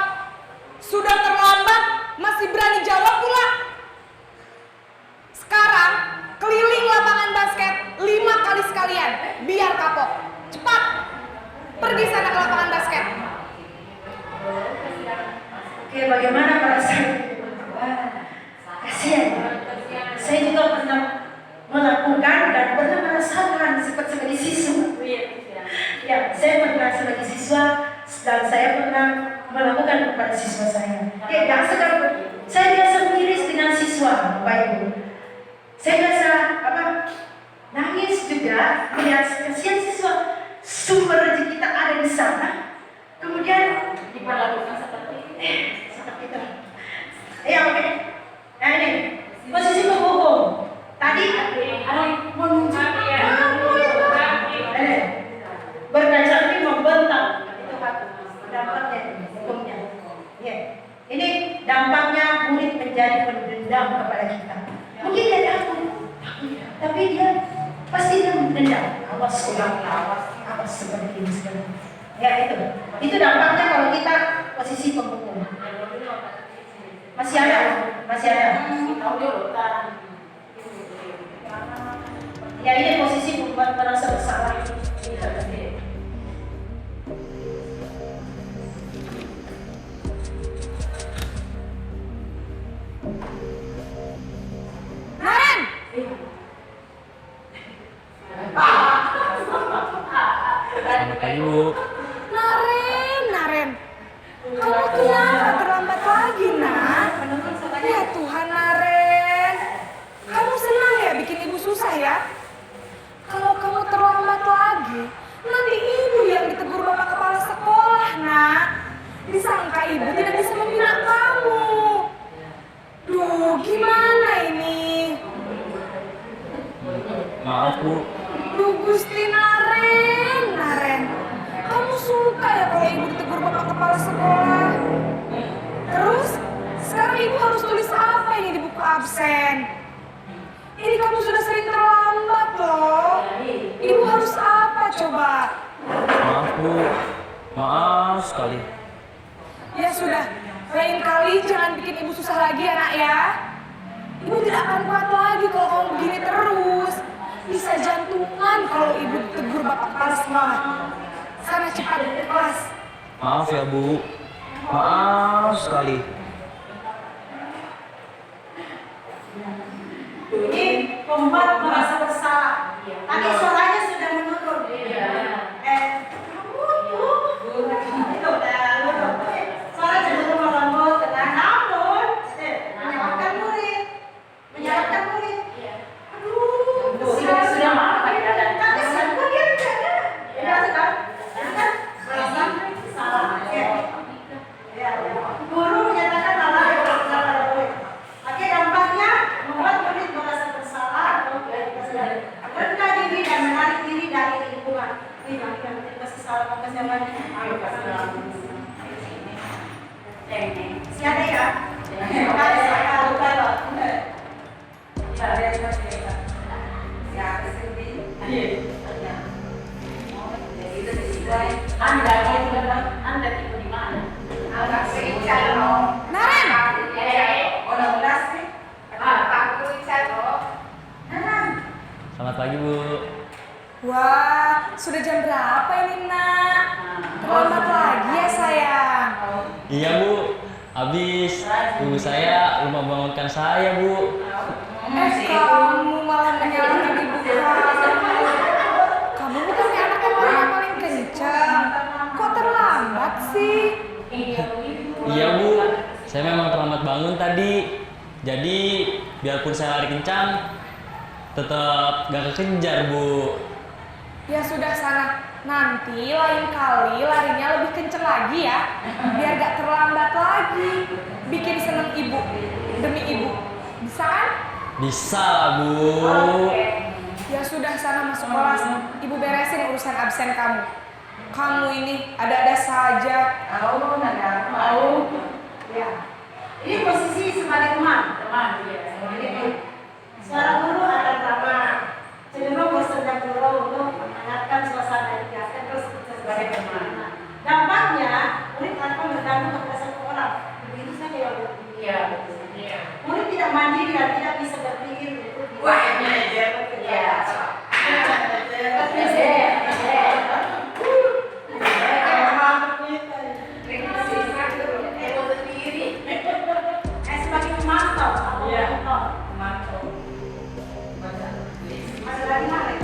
Sudah terlambat, masih berani jawab pula. Sekarang, keliling lapangan basket 5 kali. saya pernah melakukan kepada siswa saya. Ya, biasa kan saya biasa miris dengan siswa, Bapak Ibu. Saya biasa nangis juga melihat kasihan siswa, sumber rezeki kita ada di sana. Kemudian Diperlakukan seperti itu. Ya, oke. Nah ini posisi penghubung. Tadi menunjukkan kamu yang berkaca ini membentak. Itu dampaknya, hukumnya. Ya. Ini dampaknya murid menjadi pendendam kepada kita. Mungkin dia takut, tapi dia pasti dia mendendam. Awas orang, awas seperti ini sekarang. Ya itu dampaknya kalau kita posisi penghubung. Masih ada. Ya ini posisi membuat merasa bersalah. Naren! Selamat pagi Bu. Naren. Kamu kenapa terlambat lagi, nak? Ya Tuhan, Naren. Kamu senang ya bikin ibu susah ya? Kalau kamu terlambat lagi, nanti ibu yang ditegur bapak kepala sekolah, nak. Disangka ibu tidak bisa membina kamu. Duh, gimana ini? Maaf Bu. Duh, Gusti Naren. Kamu suka ya kalau ibu ditegur bapak kepala sekolah? Terus, sekarang ibu harus tulis apa ini di buku absen? Ini kamu sudah sering terlambat loh. Ibu harus apa coba? Maaf Bu. Maaf sekali. Ya sudah, lain kali jangan bikin ibu susah lagi ya nak ya. Ibu tidak akan kuat lagi kalau kamu begini terus. Bisa jantungan kalau ibu tegur bapak kepala sekolah. Sana cepat ke kelas. Maaf ya Bu. Maaf sekali. Ini membuat merasa bersalah. Tadi suaranya sudah menurun. Kamu tuh itu udah menurun. Suara cenderung melembut, tenang. Namun menyalahkan murid. Aduh, sudah marah Pak Dadan. tapi kemudian ya kan merasa salah. Ya. Guru menyatakan salah murid. Oke, dampaknya membuat murid merasa bersalah, merendah diri dan menarik diri dari lingkungan. Kasih salam ke siapa? Ayo kasih salam. Si ada ya? Saya lupa loh. Anda tipe di mana? Selamat pagi Bu. Wah, sudah jam berapa ini nak? Terlambat lagi ya sayang. Iya Bu. Habis ibu saya lupa bangunkan saya Bu. Kamu malah menyalahkan ibu kamu. Kamu bukannya anak yang paling kencang. Kok terlambat sih? Iya Bu. Saya memang terlambat bangun tadi. Jadi biarpun saya lari kencang, tetap gak kekejar Bu. Ya sudah sana. Nanti lain kali larinya lebih kenceng lagi ya. Biar gak terlambat lagi. Bikin seneng ibu. Demi ibu. Bisa kan? Bisa lah Bu. Ya sudah sana masuk kelas. Ibu beresin urusan absen kamu. Kamu ini ada-ada saja. Mau. Ya. Ini posisi sebagai teman. Jadi, suara guru akan ramah, cenderung bersedia guru untuk menghangatkan suasana di kelas terus sebagai teman. Dampaknya, murid akan bergantung kepada satu orang. Begitu saja ya Bu. Iya. Murid tidak mandiri dan tidak bisa berpikir untuk sebagai pemantau atau pemantau. Ada lagi mana?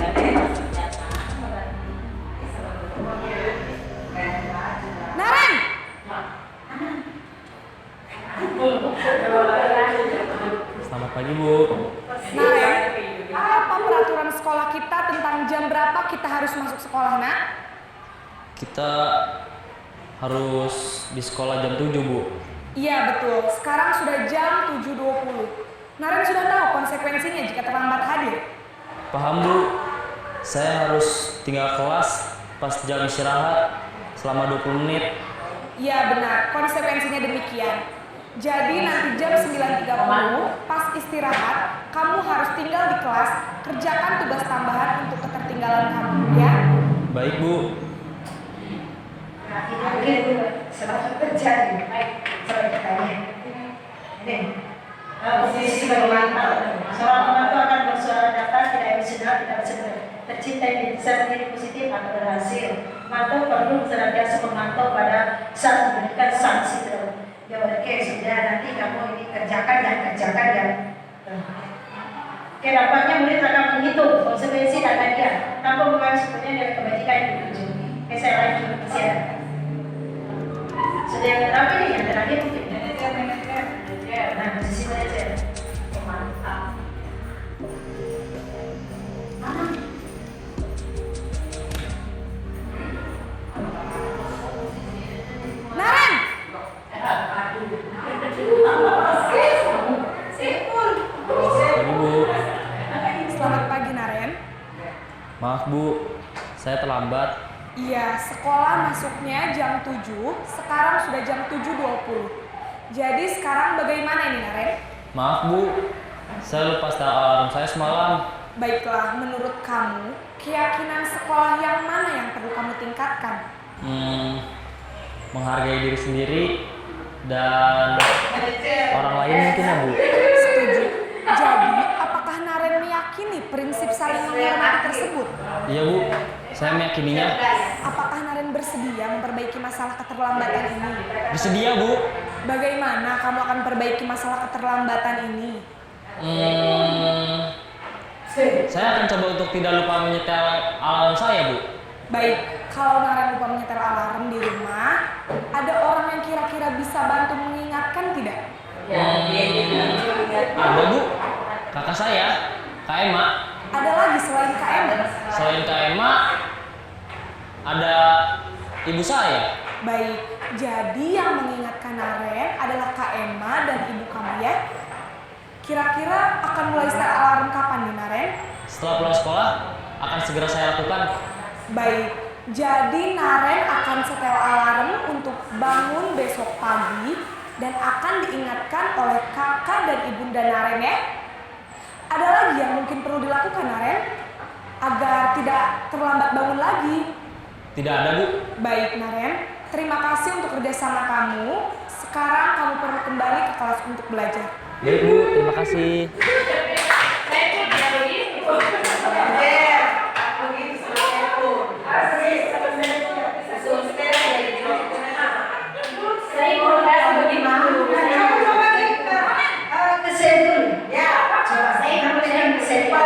Naren! aturan sekolah kita tentang jam berapa kita harus masuk sekolah, nak? Kita harus di sekolah jam 7, Bu. Iya betul, sekarang sudah jam 7.20. Naren sudah tahu konsekuensinya jika terlambat hadir. Paham, Bu. Saya harus tinggal kelas pas jam istirahat selama 20 menit. Iya benar, konsekuensinya demikian. Jadi nanti jam 9.30 pas istirahat, kamu harus tinggal di kelas, kerjakan tugas tambahan untuk ketertinggalan kamu, ya? Baik, Bu. Nah, ini mungkin selalu terjadi. Baik, coba kita lihat. Ini posisi pemantau. Seorang pemantau akan bersuara datar, tidak emosional, tidak tercipta yang bisa sendiri positif atau berhasil. Pemantau perlu senantiasa memantau pada saat memberikan sanksi terhadap. Ya oke, sudah nanti kamu ini kerjakan ya. Oke, dampaknya murid akan menghitung konsekuensi data dia tanpa mengambil sebenarnya dari kebajikan yang dituju. Oke, saya lagi masih ada. Sudah yang berapa nih? Yang terakhir mungkin. Nah, posisi manajer. Pemantau. Naren! Pagi, Bu. Selamat pagi, Naren. Maaf, Bu. Saya terlambat. Iya, sekolah masuknya jam 7, sekarang sudah jam 7.20. Jadi sekarang bagaimana ini, Naren? Maaf, Bu. Saya lupa setel alarm saya semalam. Baiklah, menurut kamu, keyakinan sekolah yang mana yang perlu kamu tingkatkan? Menghargai diri sendiri dan orang lain mungkin ya, Bu. Setuju. Jadi, apakah Naren meyakini prinsip saling menghormati tersebut? Iya, Bu. Saya meyakininya. Apakah Naren bersedia memperbaiki masalah keterlambatan ini? Bersedia, Bu. Bagaimana kamu akan perbaiki masalah keterlambatan ini? Saya akan coba untuk tidak lupa menyetel alarm saya, Bu. Baik, kalau Naren lupa menyetel alarm di rumah, ada orang yang kira-kira bisa bantu mengingatkan tidak? Ada, Bu. Kakak saya, Kak Emma. Ada lagi selain Kak Emma? Selain Kak Emma, ada ibu saya. Baik, jadi yang mengingatkan Naren adalah Kak Emma dan ibu kamu ya? Kira-kira akan mulai setel alarm kapan nih, Naren? Setelah pulang sekolah, akan segera saya lakukan. Baik, jadi Naren akan setel alarm untuk bangun besok pagi dan akan diingatkan oleh kakak dan ibunda Naren ya. Ada lagi yang mungkin perlu dilakukan, Naren, agar tidak terlambat bangun lagi? Tidak ada, Bu. Baik, Naren, terima kasih untuk kerjasama kamu. Sekarang kamu perlu kembali ke kelas untuk belajar. Baik, Bu. Terima kasih. Saya pun tidak begitu. Saya pun tidak begitu. Coba kita ke Sedul. Ya. Coba saya kamu dengan ke Sedul.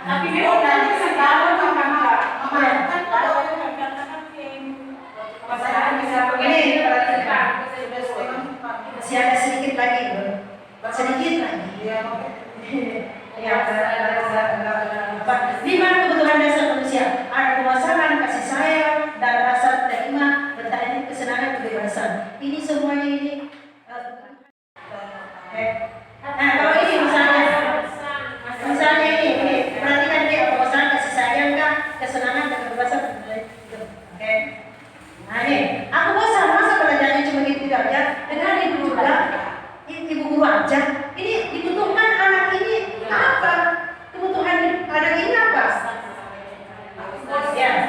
Tapi dia udah setahun sama Ini perhatikan. Masih ada sedikit lagi, Bu. Sedikit lagi. Ya, lima kebutuhan dasar manusia. Ada kemasangan, kasih sayang, dan rasa terima, bertani, kesenangan, kebebasan. Ini semuanya ini. Nah, kalau ini misalnya ini, perhatikan dia kemasangan, kasih sayang, kah, kesenangan, dan kebebasan. Oke. Nah ini, aku bosan masa belajarnya cuma gitu aja. Dengan ibu juga, ibu guru aja. Ini dibutuhkan anak ini apa? Kebutuhan anak ini apa? Ya,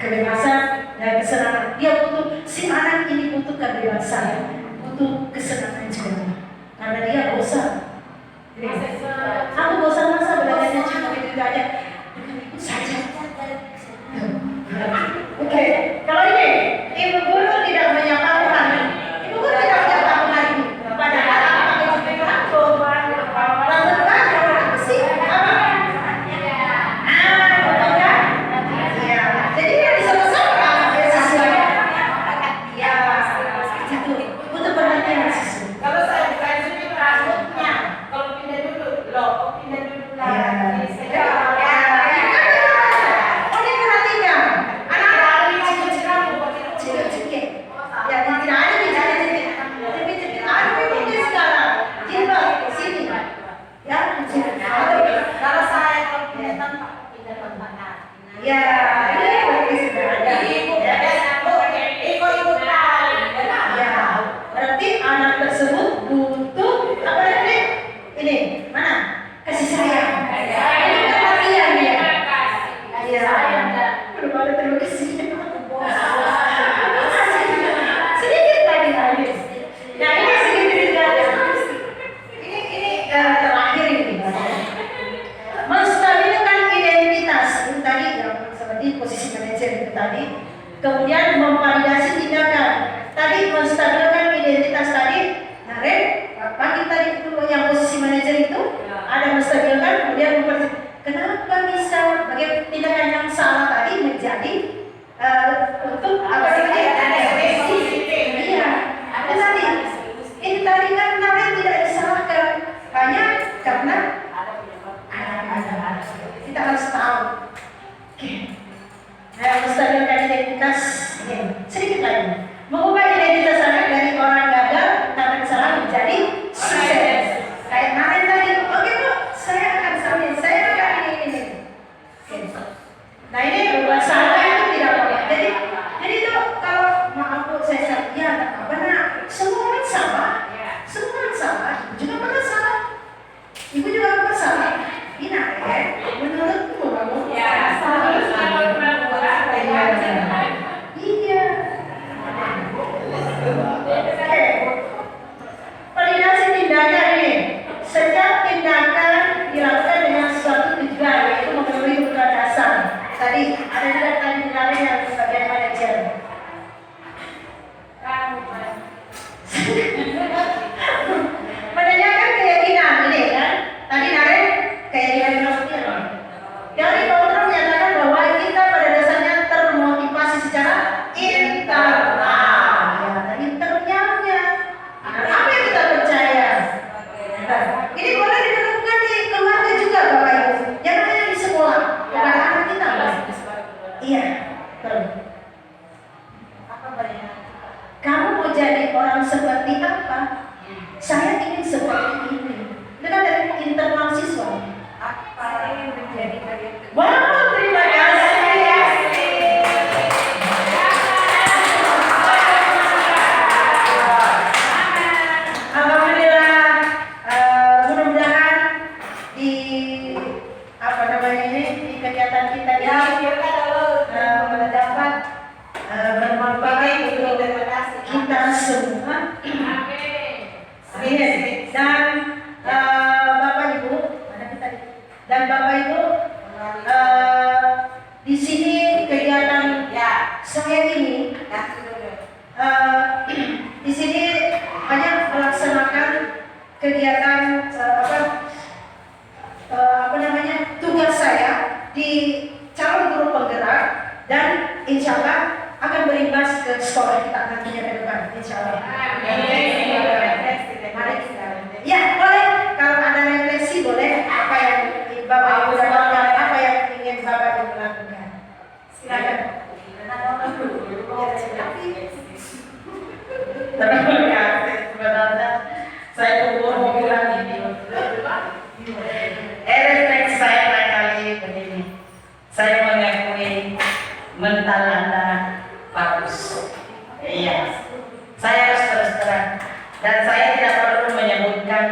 kebebasan dan kesenangan. Dia butuh, si anak ini butuh kebebasan, butuh kesenangan juga. Karena dia bosan. Aku bosan masa belajarnya cuma itu aja. Dengan ikut saja. Oke, kalau ini ibu guru tidak menyapa Tuhan. Ibu guru tidak menyapa Tuhan ini. Padahal pakai baju rambut, rambut baru, apa sih? Apa? Betul kan? Iya. Jadi dia disama-sama siswanya. Ya, itu butuh perhatian siswa. Kalau saya bukan sini rambutnya, kalau pindah dulu, loh, pindah dulu lagi. Kalau saya kalau pindah tempat, pindah tempat. Ya, ini sudah ada. Ikut-ikutan. Ya, berarti anak tersebut butuh apa tadi? Ini mana? Kasih sayang. Ini perhatian dia. Iya. Belum ada terima kasih. Sedikit lagi habis. Nah ini sedikit juga. Ini terakhir ini. Menstabilkan identitas itu tadi yang seperti posisi manajer itu tadi. Kemudian memvalidasi tindakan. Tadi menstabilkan identitas tadi. Nah, Ren, pagi tadi itu yang posisi manajer itu ada menstabilkan, kemudian kenapa bisa bagaimana tindakan yang salah tadi menjadi untuk apa namanya? Iya, ada tadi. Ini tadi kan Ren tidak disalahkan hanya karena ada. Kita harus tahu. Oke. Menstabilkan identitas. Sedikit lagi. Mengubah identitas anak dari orang gagal karena kesalahan menjadi sukses. Kayak Naren tadi, oke Bu, saya akan salin, saya akan ini. Oke. Nah ini buat salah itu tidak apa-apa. Jadi itu kalau maaf Bu, saya salah, ya nggak apa-apa nak. Semua orang salah, semua orang salah. Ibu juga pernah salah, ibu juga pernah salah. Ini Naren, menurutmu kamu? Ya, salah. Iya. Oke. Validasi tindakan ini. Setiap tindakan dilakukan dengan suatu tujuan, yaitu memenuhi kebutuhan dasar. Tadi ada juga tadi tindakan yang sebagai manajer. Menanyakan keyakinan ini kan. Tadi Naren keyakinan maksudnya. Dari kontrol menyatakan bahwa kita pada dasarnya termotivasi secara internal. Ya, tadi internalnya. Apa yang kita percaya? Ini boleh dilakukan di keluarga juga Bapak Ibu. Jangan hanya di sekolah, kepada anak kita. Iya, betul. Kamu mau jadi orang seperti apa? Saya ingin seperti ini. Itu kan dari internal siswa. Wow, terima kasih. Alhamdulillah, mudah-mudahan di apa namanya ini di kegiatan kita ini dapat bermanfaat untuk kita semua. Amin. Dan Bapak Ibu, mana kita? Dan Bapak Ibu, di sini kegiatan saya ini, di sini banyak melaksanakan kegiatan apa namanya tugas saya di calon guru penggerak dan insya Allah akan berimbas ke sekolah kita nantinya ke depan, insya Allah. Ya boleh, kalau ada refleksi boleh apa yang Bapak Ibu dapatkan, apa yang ingin Bapak Ibu lakukan. Silakan. Sebenarnya saya mau bilang ini. Refleksi saya kali begini. Saya mengakui mental Anda bagus. Iya. Saya harus terus terang. Dan saya tidak perlu menyebutkan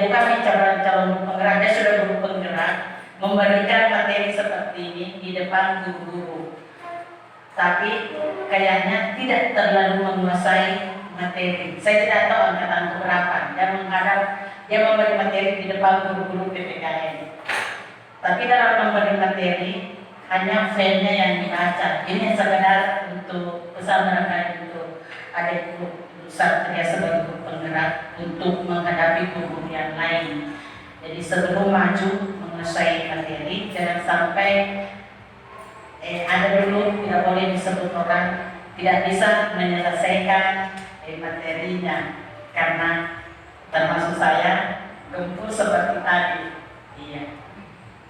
bukan calon penggerak, dia sudah guru penggerak memberikan materi seperti ini. depan guru-guru. Tapi kayaknya tidak terlalu menguasai materi. Saya tidak tahu angkatan berapa. Dia memberi materi di depan guru-guru PPKN. Tapi dalam memberi materi hanya filenya yang dibaca. Ini sekedar untuk pesan barangkali untuk adikku Satria sebagai penggerak untuk menghadapi guru yang lain. Jadi sebelum maju menguasai materi, jangan sampai ada dulu tidak boleh disebut orang tidak bisa menyelesaikan materinya, karena termasuk saya gempur seperti tadi. Iya.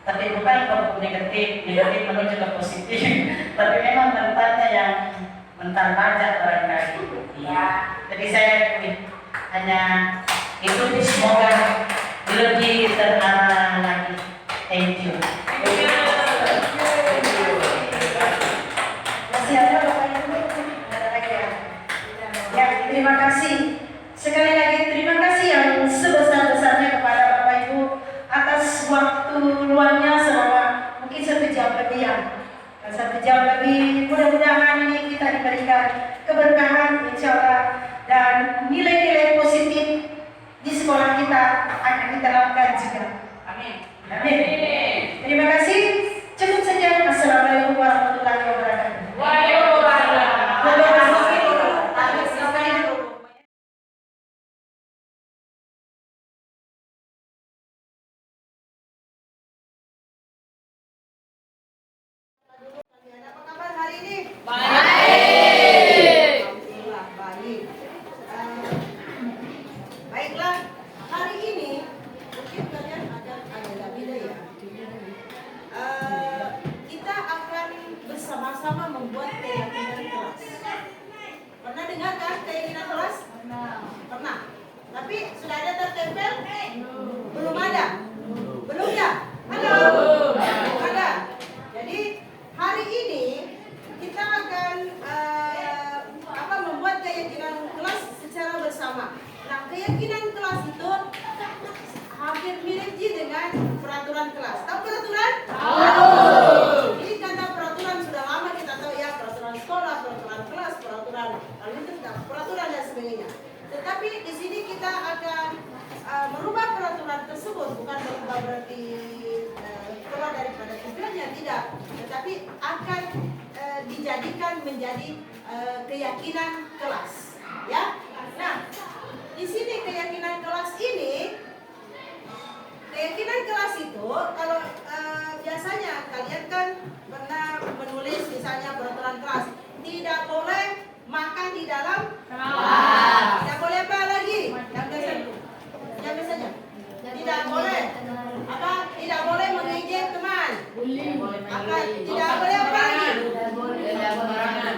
Tapi bukan kalau negatif menuju ke positif. Tapi memang mentalnya yang mental baca barangkali. Iya. Jadi saya hanya itu, semoga lebih terarah lagi. Thank you. Masih ada Bapak Ibu? Ada lagi ya? Ya, terima kasih. Sekali lagi terima kasih yang sebesar-besarnya kepada Bapak Ibu atas waktu luangnya selama mungkin 1 jam lebih ya. 1 jam lebih, mudah-mudahan ini kita diberikan keberkahan insya Allah, dan nilai-nilai positif di sekolah kita akan diterapkan juga. Amin. Amin. Terima kasih. Cukup saja. Assalamualaikum warahmatullahi wabarakatuh. Apa kabar hari ini? Baik. Alhamdulillah baik. Baiklah, hari ini mungkin kalian ada beda ya. Kita akan bersama-sama membuat keyakinan kelas. Pernah dengar kan keyakinan kelas? Pernah. Tapi sudah ada tertempel? Belum ada. Belum ya? Halo. Ada. Jadi hari ini kita akan membuat keyakinan kelas secara bersama. Nah, keyakinan kelas itu hampir mirip dengan peraturan kelas. Tahu peraturan? Tahu. Ini kata peraturan sudah lama kita tahu ya, peraturan sekolah, peraturan kelas, peraturan lalu itu peraturan dan sebagainya. Tetapi di sini kita akan merubah peraturan tersebut, bukan merubah berarti keluar daripada tujuannya, tidak, tetapi akan dijadikan menjadi keyakinan kelas, ya. Nah, di sini keyakinan kelas ini, keyakinan kelas itu kalau biasanya kalian kan pernah menulis misalnya peraturan kelas, tidak boleh makan di dalam kelas, tidak boleh apa lagi, yang biasanya tidak boleh apa, tidak boleh mengejek teman, apa, tidak boleh apa lagi,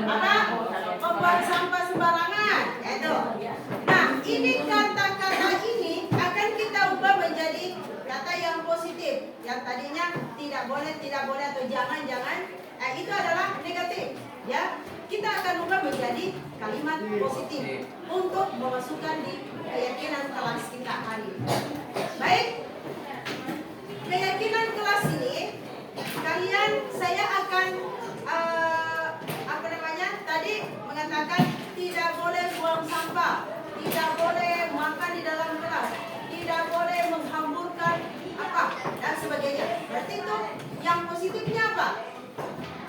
apa, membuang sampah sembarangan, itu. Nah, ini kata-kata ini akan kita ubah menjadi kata yang positif, yang tadinya tidak boleh atau jangan, itu adalah negatif, ya. Kita akan ubah menjadi kalimat positif untuk memasukkan di keyakinan kelas kita hari ini. Baik, keyakinan kelas ini saya akan tadi mengatakan tidak boleh buang sampah, tidak boleh makan di dalam kelas, tidak boleh menghamburkan apa dan sebagainya. Berarti itu yang positifnya apa?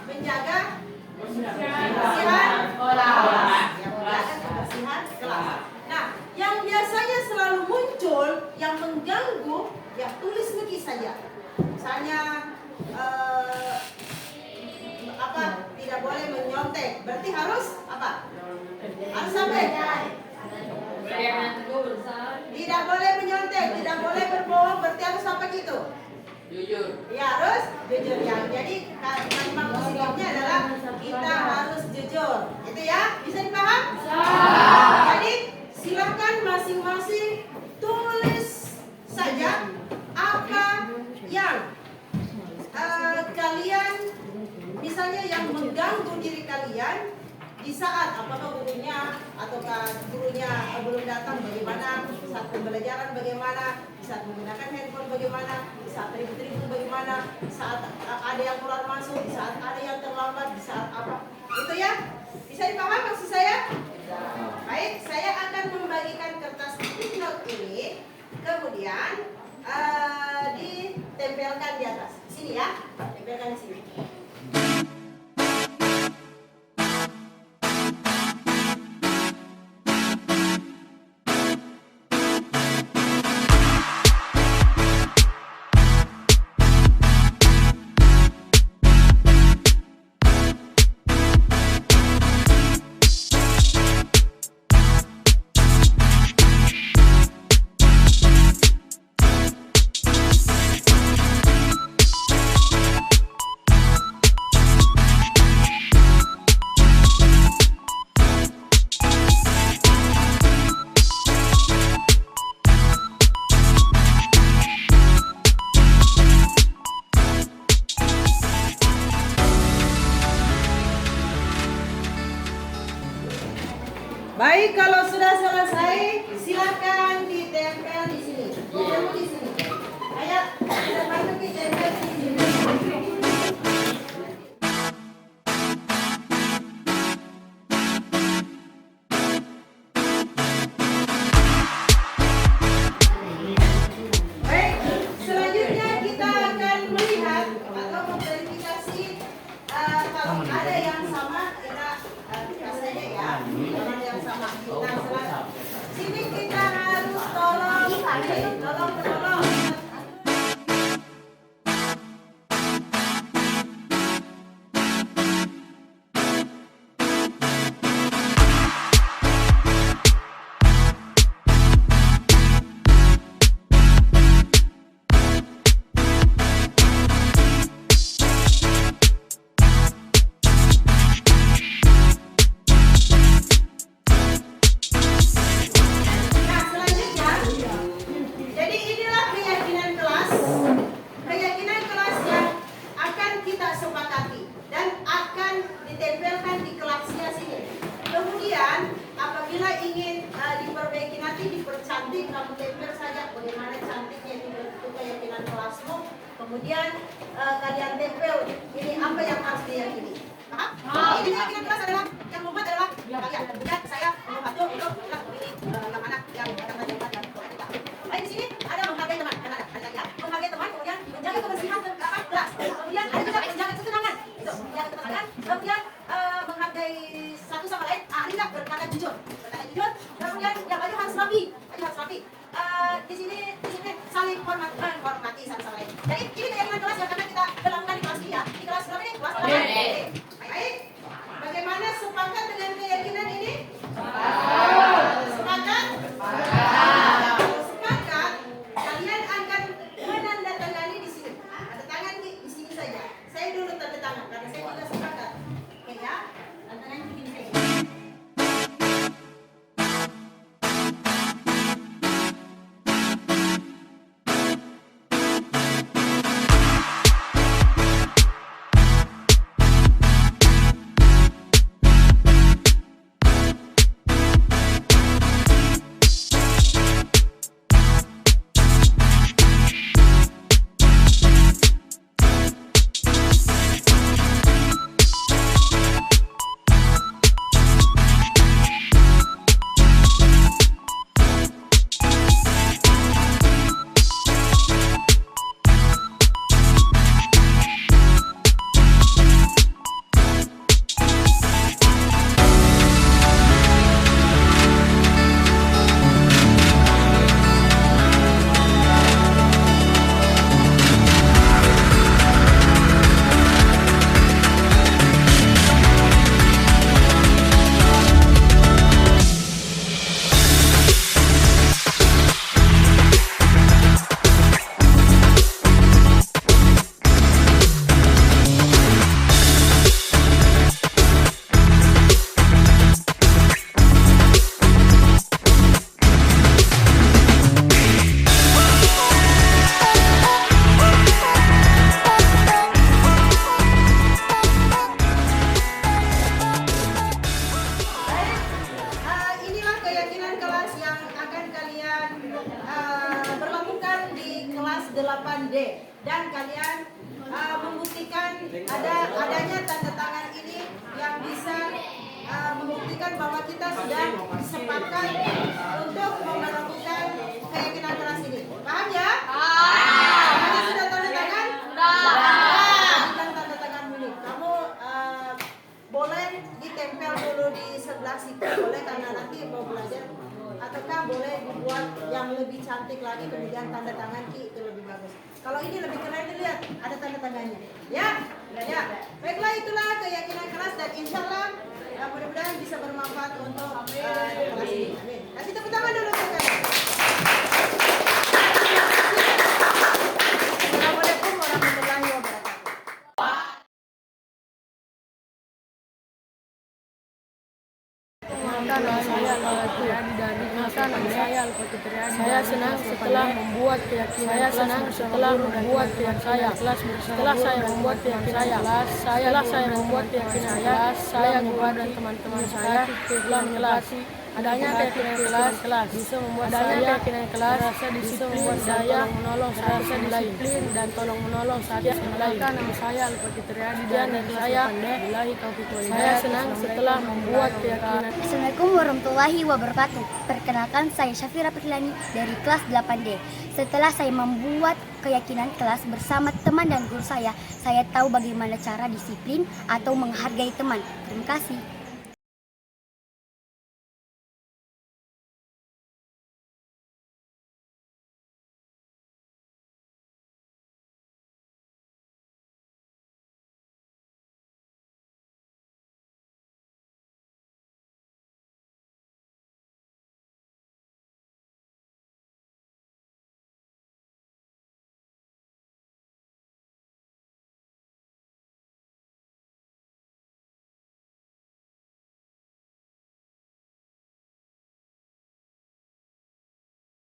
Menjaga kebersihan kelas. Menjaga kebersihan kelas. Nah, yang biasanya selalu muncul yang mengganggu, ya tulis lagi saja. Misalnya tidak boleh menyontek, berarti harus apa? Harus sampai. Tidak boleh menyontek, tidak boleh berbohong, berarti harus apa gitu? Jujur. Ya, harus jujur. Ya, jadi kalimat positifnya adalah kita harus jujur. Itu ya, bisa dipaham? Bisa. Jadi silakan masing-masing tulis saja apa yang kalian misalnya yang mengganggu diri kalian di saat apakah gurunya belum datang bagaimana, saat pembelajaran bagaimana, di saat menggunakan handphone bagaimana, di saat ribut-ribut bagaimana, saat ada yang keluar masuk, di saat ada yang terlambat, di saat apa. Itu ya. Bisa dipahami maksud saya? Baik, saya akan membagikan kertas footnote ini, kemudian ditempelkan di atas. Sini ya, tempelkan di sini. Baik, kalau sudah selesai, silakan ditempel di sini. Ditempel di sini. Ayo, kita bantu ditempel di sini. Baik, selanjutnya kita akan melihat atau memverifikasi kalau ada yang sama, kita saja ya. Orang yang sama. Nah, sini kita harus tolong. Nah, selanjutnya, jadi inilah keyakinan kelas yang akan kita sepakati dan akan ditempelkan di kelasnya sini. Kemudian apabila ingin diperbaiki nanti, dipercantik, kamu tempel saja bagaimana cantiknya itu keyakinan kelasmu. Kemudian kalian tempel ini apa yang harus diyakini. Paham? Ini keyakinan kelas adalah yang membuat adalah kalian. Dan saya membantu untuk ini yang mana yang teman-teman dan kita. Baik, di sini ada menghargai teman, menghargai teman, kemudian menjaga kebersihan kelas. Kemudian ada juga menjaga ketenangan, itu menjaga ketenangan. Kemudian menghargai satu sama lain. Ini enggak berkata jujur. Kemudian yang baju harus rapi, di sini saling menghormati satu sama lain. Jadi ini keyakinan kelas yang akan kita berlakukan di kelas ini ya. Di kelas berapa ini? Kelas 8. Baik. Bagaimana sepakat dengan keyakinan ini? Sepakat? Sepakat. Kalian akan menandatangani di sini. Tanda tangan di sini saja. Saya dulu tanda tangan karena saya juga sepakat. Oke ya? Tanda tangan di sini saja. D dan kalian membuktikan adanya tanda tangan ini yang bisa membuktikan bahwa kita sudah sepakat untuk melakukan keyakinan kelas ini. Paham ya? Semuanya sudah tanda tangan? Bukan tanda tangan dulu. Kamu boleh ditempel dulu di sebelah situ, boleh karena nanti mau belajar. Ataukah boleh dibuat yang lebih cantik lagi, kemudian tanda tangan Ki itu lebih bagus. Kalau ini lebih keren, lihat ada tanda tangannya. Ya, ya. Baiklah, itulah keyakinan kelas dan insya Allah mudah-mudahan bisa bermanfaat untuk kelas ini. Amin. Kasih tepuk tangan dulu untuk kalian. Assalamualaikum warahmatullahi wabarakatuh. Saya senang setelah membuat keyakinan saya kepada teman-teman saya telah melatih adanya keyakinan kelas bisa membuat saya merasa disiplin dan tolong menolong saat yang lain. Nama saya Al-Fatih Triadi dan saya senang setelah membuat keyakinan. Assalamualaikum warahmatullahi wabarakatuh. Perkenalkan, saya Syafira Prilani dari kelas 8D. Setelah saya membuat keyakinan kelas bersama teman dan guru saya tahu bagaimana cara disiplin atau menghargai teman. Terima kasih.